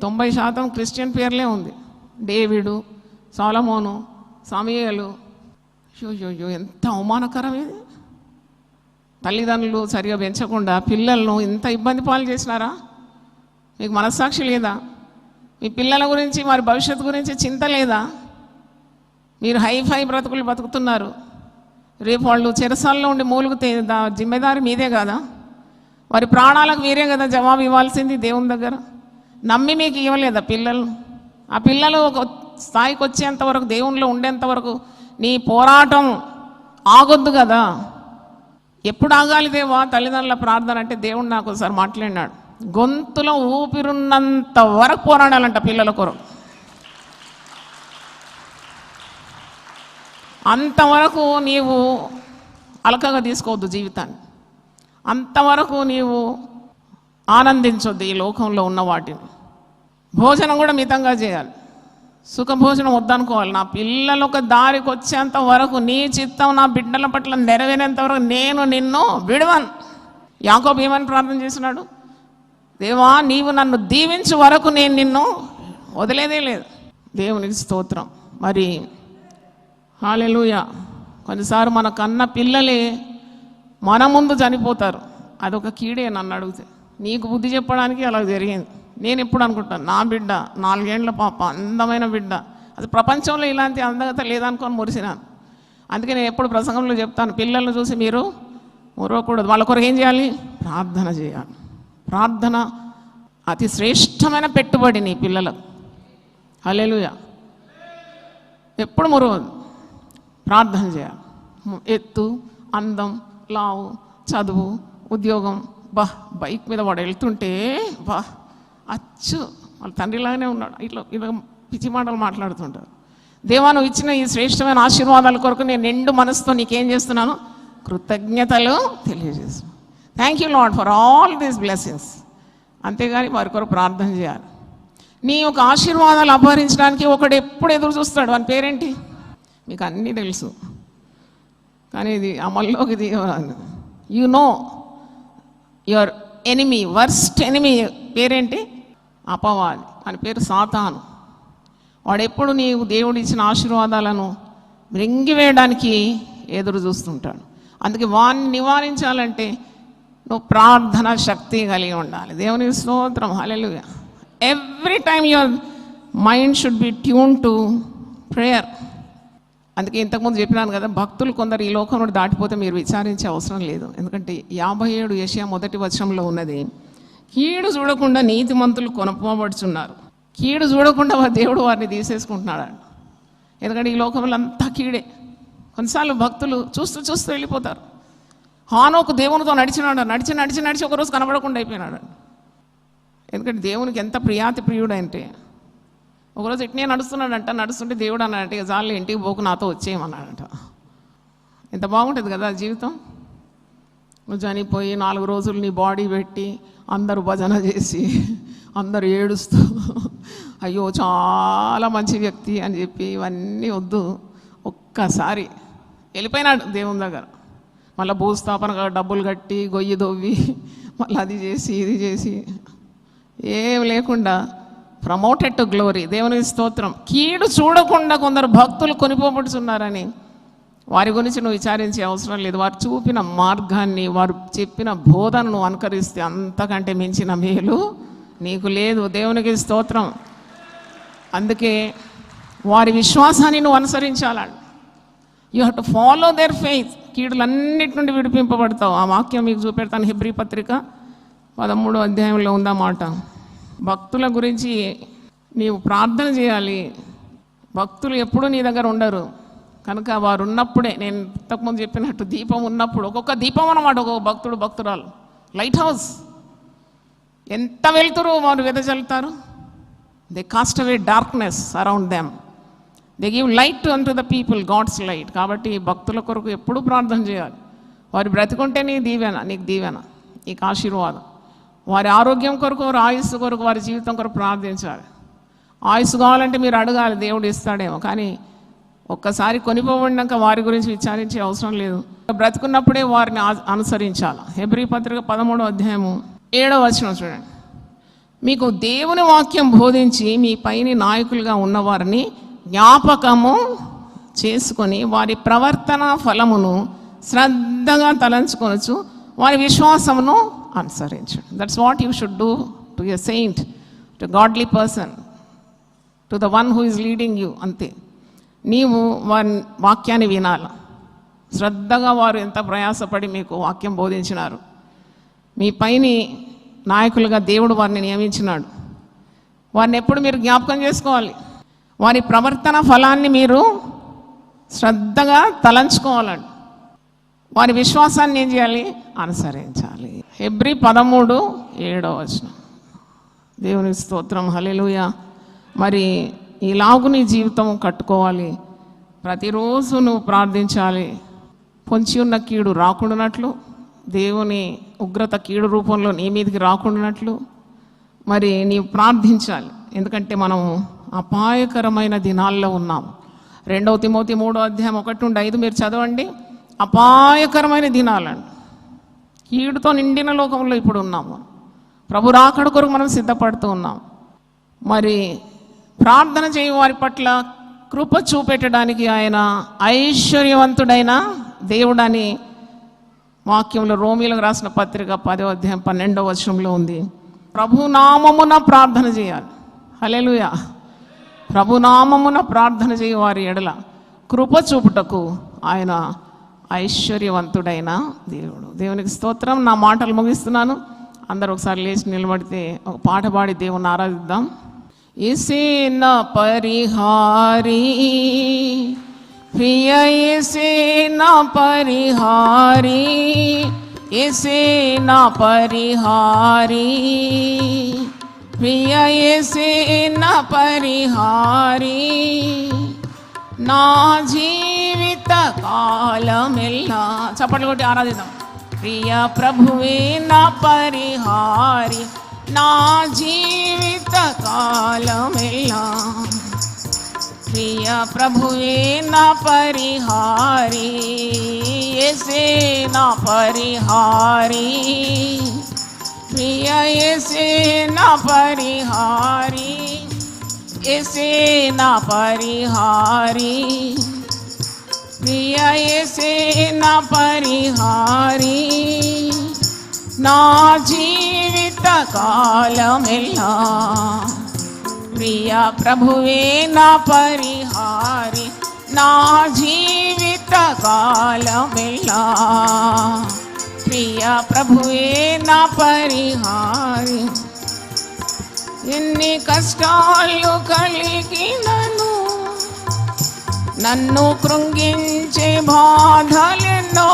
90% క్రిస్టియన్ పేర్లే ఉంది. డేవిడు, సొలొమోను, సమూయేలు. అయ్యో ఎంత అవమానకరం ఇది. తల్లిదండ్రులు సరిగా పెంచకుండా పిల్లలను ఇంత ఇబ్బంది పాలు చేసినారా? మీకు మనస్సాక్షి లేదా? మీ పిల్లల గురించి వారి భవిష్యత్తు గురించి చింత లేదా? మీరు హైఫై బ్రతుకులు బతుకుతున్నారు. రేపు వాళ్ళు చెరసాల్లో ఉండి మూలుగుతే జిమ్మెదారి మీదే కదా. వారి ప్రాణాలకు మీరే కదా జవాబు ఇవ్వాల్సింది దేవుని దగ్గర. నమ్మి మీకు ఇవ్వలేదా పిల్లలు? ఆ పిల్లలు ఒక స్థాయికి వచ్చేంత వరకు, దేవునిలో ఉండేంత వరకు నీ పోరాటం ఆగొద్దు కదా. ఎప్పుడు ఆగాలి దేవా తల్లిదండ్రుల ప్రార్థన అంటే? దేవుడు నాకు ఒకసారి మాట్లాడినాడు, గొంతులో ఊపిరున్నంత వరకు పోరాడాలంట పిల్లల కొరకు. అంతవరకు నీవు అలకగా తీసుకోవద్దు జీవితాన్ని. అంతవరకు నీవు ఆనందించొద్దు ఈ లోకంలో ఉన్న వాటిని. భోజనం కూడా మితంగా చేయాలి. సుఖభోజనం వద్దనుకోవాలి. నా పిల్లలు ఒక దారికి వచ్చేంత వరకు, నీ చిత్తం నా బిడ్డల పట్ల నెరవేరేంత వరకు నేను నిన్ను విడవను. యాకోబు ఏమని ప్రార్థన చేసినాడు? దేవా నీవు నన్ను దీవించు వరకు నేను నిన్ను వదిలేదే లేదు. దేవునికి స్తోత్రం. మరి హల్లెలూయా. కొన్నిసార్లు మన కన్న పిల్లలే మన ముందు చనిపోతారు. అదొక కీడే. నన్ను అడిగితే నీకు బుద్ధి చెప్పడానికి అలా జరిగింది. నేను ఎప్పుడు అనుకుంటాను, నా బిడ్డ 4 ఏళ్ల పాప, అందమైన బిడ్డ, అది ప్రపంచంలో ఇలాంటి అందగత లేదనుకొని మురిసినాను. అందుకే నేను ఎప్పుడు ప్రసంగంలో చెప్తాను, పిల్లలను చూసి మీరు మురవకూడదు. వాళ్ళ కొరకు ఏం చేయాలి? ప్రార్థన చేయాలి. ప్రార్థన అతి శ్రేష్టమైన పెట్టుబడి నీ పిల్లలకు. హల్లెలూయా. ఎప్పుడు మురవద్దు, ప్రార్థన చేయాలి. ఎత్తు, అందం, లావు, చదువు, ఉద్యోగం, బైక్ మీద వాడు వెళ్తుంటే అచ్చు వాళ్ళ తండ్రిలాగానే ఉన్నాడు. ఇట్లా పిచ్చి మాటలు మాట్లాడుతుంటారు. దేవా నువ్వు ఇచ్చిన ఈ శ్రేష్టమైన ఆశీర్వాదాల కొరకు నేను నిండు మనసుతో నీకేం చేస్తున్నాను? కృతజ్ఞతలు తెలియజేస్తున్నాను. Thank you lord for all these blessings. అంతేగాని వారి కొరకు ప్రార్థన చేయాలి. నీ యొక్క ఆశీర్వాదాలు అపహరించడానికి ఒకడు ఎప్పుడు ఎదురు చూస్తాడు. వాని పేరేంటి? మీకు అన్నీ తెలుసు, కానీ ఇది అమల్లోకి దిగరాదు. You know your enemy, worst enemy పేరేంటి? అపవాది. అని పేరు సాతాను. వాడెప్పుడు నీవు దేవుడు ఇచ్చిన ఆశీర్వాదాలను మృంగివేయడానికి ఎదురు చూస్తుంటాడు. అందుకే వాడిని నివారించాలంటే నువ్వు ప్రార్థన శక్తి కలిగి ఉండాలి. దేవునికి స్తోత్రం. Hallelujah. Every time your mind should be tune to prayer. అందుకే ఇంతకుముందు చెప్పినాను కదా, భక్తులు కొందరు ఈ లోకం నుండి దాటిపోతే మీరు విచారించే అవసరం లేదు. ఎందుకంటే 57 యెషయా 1వ వచనంలో ఉన్నది, కీడు చూడకుండా నీతిమంతులు కొనుక్కోబడుచున్నారు. కీడు చూడకుండా దేవుడు వారిని తీసేసుకుంటున్నాడు. ఎందుకంటే ఈ లోకంలో అంతా కీడే. కొన్నిసార్లు భక్తులు చూస్తూ వెళ్ళిపోతారు. హానోకు దేవునితో నడిచి ఒకరోజు కనబడకుండా అయిపోయినాడు. ఎందుకంటే దేవునికి ఎంత ప్రియుడు అంటే, ఒకరోజు ఇట్నే నడుస్తుంటే దేవుడు అన్నాడంటే, ఇక జాలి ఇంటికి పోకు నాతో వచ్చేయమన్నాడంట. ఎంత బాగుంటుంది కదా జీవితం. నువ్వు చనిపోయి 4 రోజులు నీ బాడీ పెట్టి అందరూ భజన చేసి అందరూ ఏడుస్తూ అయ్యో చాలా మంచి వ్యక్తి అని చెప్పి ఇవన్నీ వద్దు. ఒక్కసారి వెళ్ళిపోయినాడు దేవుని దగ్గర. మళ్ళీ భూస్థాపన డబ్బులు కట్టి గొయ్యి దొవ్వి మళ్ళీ అది చేసి ఇది చేసి ఏం లేకుండా ప్రమోటెడ్ టు గ్లోరీ. దేవునికి స్తోత్రం. కీడు చూడకుండా కొందరు భక్తులు కొనిపోబడుతున్నారని వారి గురించి నువ్వు విచారించే అవసరం లేదు. వారు చూపిన మార్గాన్ని, వారు చెప్పిన బోధనను అనుకరిస్తే అంతకంటే మించిన మేలు నీకు లేదు. దేవునికి స్తోత్రం. అందుకే వారి విశ్వాసాన్ని నువ్వు అనుసరించాలండి. You have to follow their faith. కీడులన్నిటి నుండి విడిపింపబడతావు. ఆ వాక్యం మీకు చూపెడతాను. హెబ్రీ పత్రిక 13వ అధ్యాయంలో ఉందన్నమాట. భక్తుల గురించి నీవు ప్రార్థన చేయాలి. భక్తులు ఎప్పుడూ నీ దగ్గర ఉండరు. కనుక వారు ఉన్నప్పుడే, నేను ఇంతకుముందు చెప్పినట్టు దీపం ఉన్నప్పుడు, ఒక్కొక్క దీపం అన్నమాట, ఒక్కొక్క భక్తుడు భక్తురాలు. లైట్ హౌస్ ఎంత వెళ్తురు వారు వెదజల్లుతారు. They cast away darkness around them, they give light unto the people, God's light. కాబట్టి భక్తుల కొరకు ఎప్పుడూ ప్రార్థన చేయాలి. వారు బ్రతికుంటే నీ దీవెన, నీకు దీవెన, నీకు ఆశీర్వాదం. వారి ఆరోగ్యం కొరకు, వారి ఆయుస్సు కొరకు, వారి జీవితం కొరకు ప్రార్థించాలి. ఆయుస్సు కావాలంటే మీరు అడగాలి, దేవుడు ఇస్తాడేమో. కానీ ఒక్కసారి కొనిపోబడినాక వారి గురించి విచారించే అవసరం లేదు. బ్రతుకున్నప్పుడే వారిని అనుసరించాలి. హెబ్రీ పత్రిక 13వ అధ్యాయము 7వ వచనం చూడండి. మీకు దేవుని వాక్యం బోధించి మీ పైన నాయకులుగా ఉన్నవారిని జ్ఞాపకము చేసుకొని వారి ప్రవర్తన ఫలమును శ్రద్ధగా తలంచుకొనొచ్చు, వారి విశ్వాసమును అనుసరించండి. That's what you should do to a saint, to godly person, to the one who is leading you. అంతే. నీవు వారి వాక్యాన్ని వినాలి శ్రద్ధగా. వారు ఎంత ప్రయాసపడి మీకు వాక్యం బోధించినారు. మీ పైని నాయకులుగా దేవుడు వారిని నియమించినాడు. వారిని ఎప్పుడు మీరు జ్ఞాపకం చేసుకోవాలి. వారి ప్రవర్తన ఫలాన్ని మీరు శ్రద్ధగా తలంచుకోవాలండి. వారి విశ్వాసాన్ని ఏం చేయాలి? అనుసరించాలి. హెబ్రీ 13:7 వచనం. దేవుని స్తోత్రం, హల్లెలూయా. మరి ఈలాగు నీ జీవితం కట్టుకోవాలి. ప్రతిరోజు నువ్వు ప్రార్థించాలి. పొంచి ఉన్న కీడు రాకుండానట్లు, దేవుని ఉగ్రత కీడు రూపంలో నీ మీదకి రాకుండానట్లు మరి నీవు ప్రార్థించాలి. ఎందుకంటే మనం అపాయకరమైన దినాల్లో ఉన్నాం. 2 తిమోతి 3వ అధ్యాయం 1-5 మీరు చదవండి. అపాయకరమైన దినాలండి. కీడుతో నిండిన లోకంలో ఇప్పుడు ఉన్నాము. ప్రభు రాకడ కొరకు మనం సిద్ధపడుతూ ఉన్నాం. మరి ప్రార్థన చేయ వారి పట్ల కృప చూపెట్టడానికి ఆయన ఐశ్వర్యవంతుడైన దేవుడని వాక్యంలో రోమీలకు రాసిన పత్రిక 10వ అధ్యాయం 12వ వచనంలో ఉంది. ప్రభునామమున ప్రార్థన చేయాలి. హల్లెలూయా. ప్రభునామమున ప్రార్థన చేయ వారి ఎడల కృప చూపుటకు ఆయన ఐశ్వర్యవంతుడైన దేవుడు. దేవునికి స్తోత్రం. నా మాటలు ముగిస్తున్నాను. అందరూ ఒకసారి లేచి నిలబడితే ఒక పాట పాడి దేవుని ఆరాధిద్దాం. యేసే నా పరిహారి, ప్రియ యేసే నా పరిహారి, యేసే నా పరిహారి, ప్రియ యేసే నా పరిహారి, నా జీవిత కాలమెల్లా. చప్పట్లు కొట్టి ఆరాధిద్దాం. ప్రియ ప్రభువే నా పరిహారి, నా జీవిత కాలమెల్లా, ప్రియ ప్రభువే నా పరిహారి, యేసే నా పరిహారి, ప్రియ యేసే నా పరిహారి, యేసే నా పరిహారి, ప్రియ యేసే నా పరిహారి, నా జీవిత కాలమెల్లా, ప్రియ ప్రభువే నా పరిహారి, నా జీవిత కాలమెల్లా, ప్రియ ప్రభువే నా పరిహారి. ఎన్ని కష్టాలు కలిగినను, నన్ను కృంగించే బాధలెన్నో,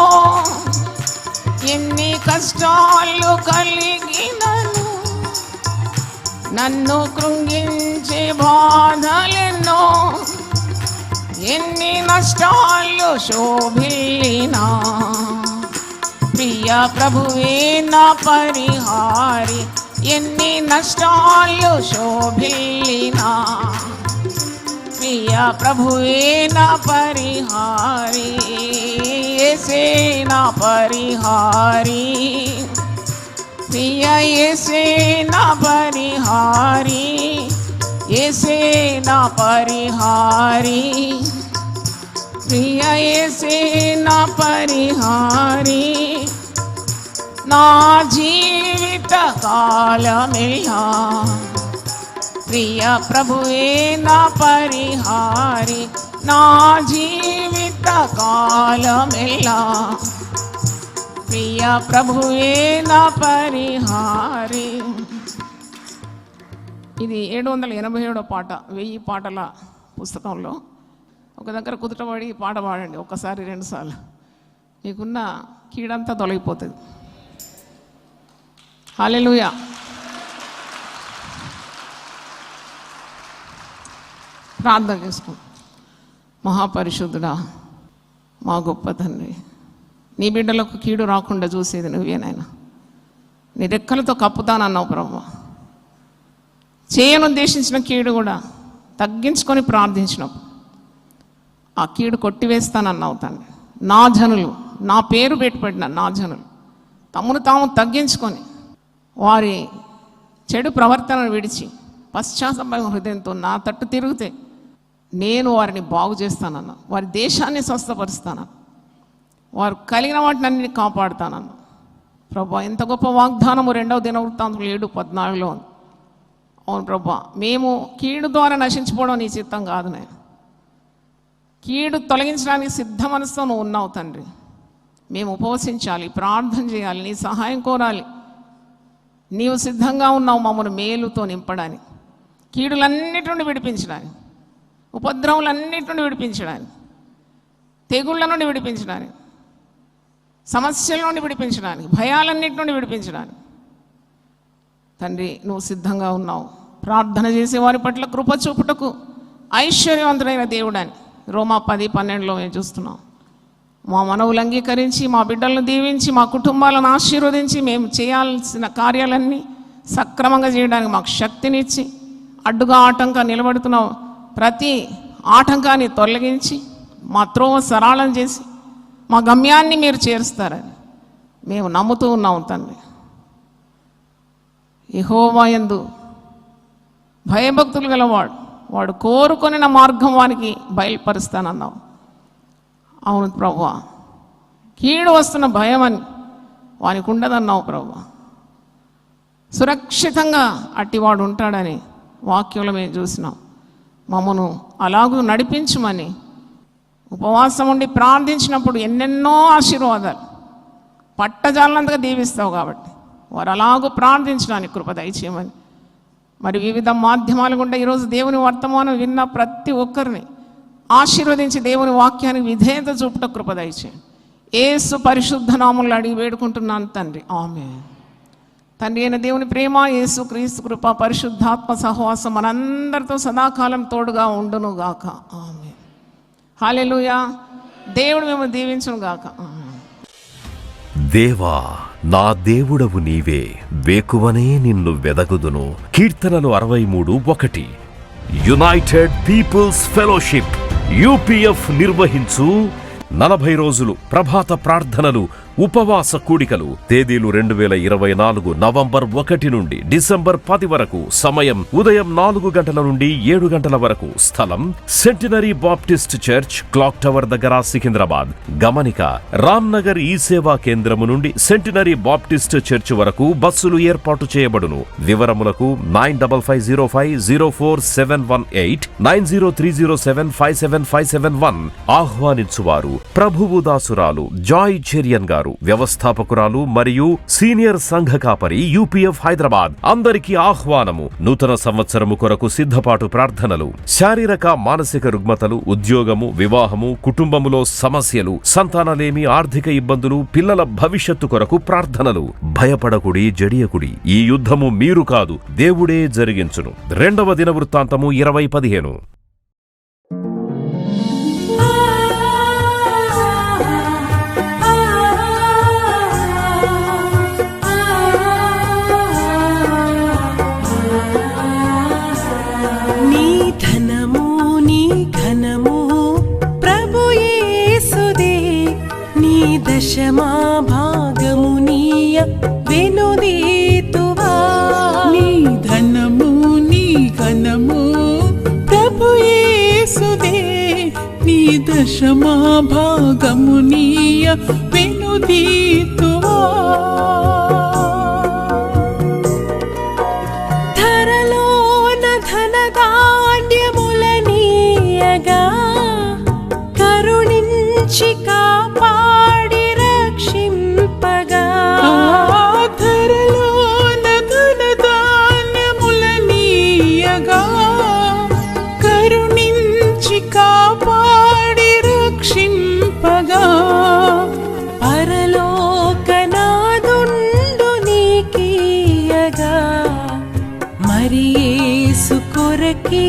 ఎన్ని కష్టాలు కలిగినను, నన్ను కృంగించే బాధలెన్నో, ఎన్ని నష్టాలు శోభిల్లినా, ప్రియ ప్రభువే నా పరిహారి, ఎన్ని నష్టాలు శోభిల్లినా, ప్రియ ప్రభువే నా పరిహారి, యేసే నా పరిహారి, ప్రియ యేసే నా పరిహారి, యేసే నా పరిహారి, ప్రియ యేసే నా పరిహారి, నా జీవిత కాలమెల్లా, ప్రియ ప్రభువే నా పరిహారి, నా జీవిత కాలమెల్లా, ప్రియ ప్రభువే నా పరిహారి. ఇది 787వ పాట 1000 పాటల పుస్తకంలో. ఒక దగ్గర కుదుటపడి పాట పాడండి, ఒక్కసారి 2 సార్లు, మీకున్న కీడంతా తొలగిపోతుంది. హల్లెలూయా. ప్రార్థన చేసుకో. మహాపరిశుద్ధుడా, మా గొప్ప తండ్రి, నీ బిడ్డలకు కీడు రాకుండా చూసేది నువ్వేనాయనా. నీ రెక్కలతో కప్పుతానన్నావు ప్రభువా. చేయనుద్దేశించిన కీడు కూడా తగ్గించుకొని ప్రార్థించినప్పుడు ఆ కీడు కొట్టివేస్తానన్నావు తండ్రి. నా జనులు, నా పేరు పెట్టుబడిన నా జనులు తమను తాము తగ్గించుకొని వారి చెడు ప్రవర్తనను విడిచి పశ్చాత్తాప హృదయంతో నా తట్టు తిరిగితే నేను వారిని బాగు చేస్తానన్నా, వారి దేశాన్ని స్వస్థపరుస్తాను, వారు కలిగిన వాటిని అన్నింటినీ కాపాడుతానన్నా. ప్రభా, ఎంత గొప్ప వాగ్దానము 2వ దినవృత్తాంతం 7:14 ఉంది. అవును ప్రభా, మేము కీడు ద్వారా నశించిపోవడం నీ చిత్తం కాదు నాయన. కీడు తొలగించడానికి సిద్ధ మనసుతో నువ్వు ఉన్నావు తండ్రి. మేము ఉపవసించాలి, ప్రార్థన చేయాలి, నీ సహాయం కోరాలి. నీవు సిద్ధంగా ఉన్నావు మమ్మల్ని మేలుతో నింపడానికి, కీడులన్నిటి నుండి విడిపించడానికి, ఉపద్రవములన్నిటి నుండి విడిపించడానికి, తెగుళ్ళ నుండి విడిపించడానికి, సమస్యల నుండి విడిపించడానికి, భయాలన్నిటి నుండి విడిపించడానికి తండ్రి నువ్వు సిద్ధంగా ఉన్నావు. ప్రార్థన చేసే వారి పట్ల కృప చూపుటకు ఐశ్వర్యవంతుడైన దేవుడని రోమా 10:12 మేము చూస్తున్నాం. మా మనవులు అంగీకరించి, మా బిడ్డలను దీవించి, మా కుటుంబాలను ఆశీర్వదించి, మేము చేయాల్సిన కార్యాలన్నీ సక్రమంగా చేయడానికి మాకు శక్తినిచ్చి, అడ్డుగా ఆటంకం నిలబడుతున్న ప్రతి ఆటంకాన్ని తొలగించి మా త్రోవ సరళం చేసి మా గమ్యాన్ని మీరు చేరుస్తారని మేము నమ్ముతూ ఉన్నాం తండ్రి. యెహోవా యందు భయభక్తులు గలవాడు, వాడు కోరుకొనిన మార్గం వానికి బయలుపరుస్తానన్నావు. అవును ప్రభువా, కీడు వస్తున్న భయం అని వానికి ఉండదన్నావు ప్రభువా. సురక్షితంగా అట్టివాడు ఉంటాడని వాక్యంలో మేము చూసినాం. మమ్మను అలాగూ నడిపించమని ఉపవాసం ఉండి ప్రార్థించినప్పుడు ఎన్నెన్నో ఆశీర్వాదాలు పట్టజాలంతగా దీవిస్తావు కాబట్టి వారు అలాగూ ప్రార్థించడానికి కృప దయచేయమని, మరి వివిధ మాధ్యమాల గుండా ఈరోజు దేవుని వర్తమానం విన్న ప్రతి ఒక్కరిని ఆశీర్వదించి దేవుని వాక్యానికి విధేయత చూపుట కృప దయచేయండి. యేసు పరిశుద్ధ నామములో అడిగి వేడుకుంటున్నాను తండ్రి, ఆమేన్. తండ్రి అయిన దేవుని ప్రేమ, యేసు క్రీస్తు కృప, పరిశుద్ధాత్మ సహవాసం మనందరితో సదాకాలం తోడుగా ఉండును గాక, ఆమేన్. హల్లెలూయా. దేవుడు మిమ్మల్ని దీవించును గాక, ఆమేన్. దేవా, నా దేవుడవు నీవే, వేకువనే నిన్ను వెదకుదును. కీర్తనలు 63:1. యునైటెడ్ పీపుల్స్ ఫెలోషిప్ UPF నిర్వహించు 40 రోజులు ప్రభాత ప్రార్థనలు, ఉపవాస కూడికలు. తేదీలు 2024 నవంబర్ 1 నుండి డిసెంబర్ 10 వరకు. సమయం ఉదయం 4 గంటల నుండి 7 గంటల వరకు. స్థలం centenary Baptist church, clock tower దగ్గర, సికింద్రాబాద్. గమనిక, రామ్నగర్ ఈ సేవా కేంద్రము నుండి సెంటినరీ బాప్టిస్ట్ చర్చ్ వరకు బస్సులు ఏర్పాటు చేయబడును. వివరములకు 9505044718 9030757571. ఆహ్వానించువారు ప్రభువు దాసురాలు జాయ్ చెరియన్ గారు, వ్యవస్థాపకురాలు మరియు సీనియర్ సంఘ కాపరి, UPF హైదరాబాద్. అందరికీ ఆహ్వానము. నూతన సంవత్సరము కొరకు సిద్ధపాటు ప్రార్థనలు, శారీరక మానసిక రుగ్మతలు, ఉద్యోగము, వివాహము, కుటుంబములో సమస్యలు, సంతానలేమి, ఆర్థిక ఇబ్బందులు, పిల్లల భవిష్యత్తు కొరకు ప్రార్థనలు. భయపడకుడి, జడియకుడి. ఈ యుద్ధము మీరు కాదు, దేవుడే జరిగించును. 2వ దినవృత్తాంతము 20:15. దశమా భాగము నీయ వెనుదీతువా. నీ ధనము నీ ఘనము ప్రభు యేసుదే, నీ దశమా భాగము నీయ వెనుదీతువా. ధరలోన ధనధాన్యములనీయగా కరుణించి కాపాడి రక్షింపగా. ధరలోన ధనధాన్యములనీయగా కరుణించి కాపాడి మరి యేసు కొరకీయవెనుదీతువా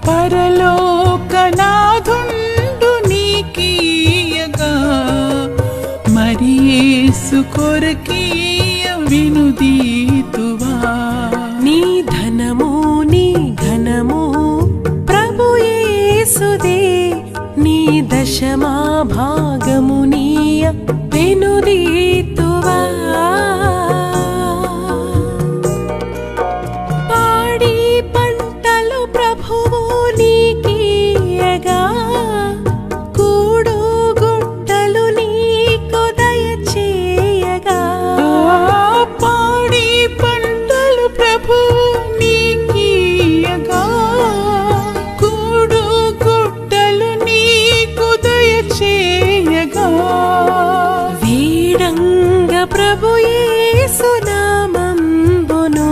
పరలోకనాథుండు నీకీయగా మరి యేసు కొరకీయ వినుదీతువా నీ ధనము నీ ఘనము ప్రభు యేసుదే నీ దశమా భాగము నీయ వెనుదీతువా పాడి పంటలు ప్రభువు నీకీయగా కూడు గుట్టలు నీకు దయచేయగా పాడి పంటలు ప్రభు నీకీయగా కూడు గుట్టలు నీకు దయచేయగా వీడంగ ప్రభు యేసు నామంబును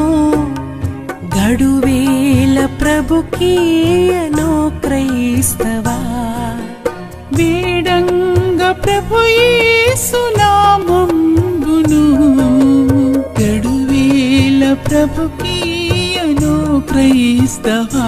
గడువేల ప్రభుకీయను క్రైస్తవా వేడంగ ప్రభు యేసు నామంబును గడువేల ప్రభుకీయను క్రైస్తవా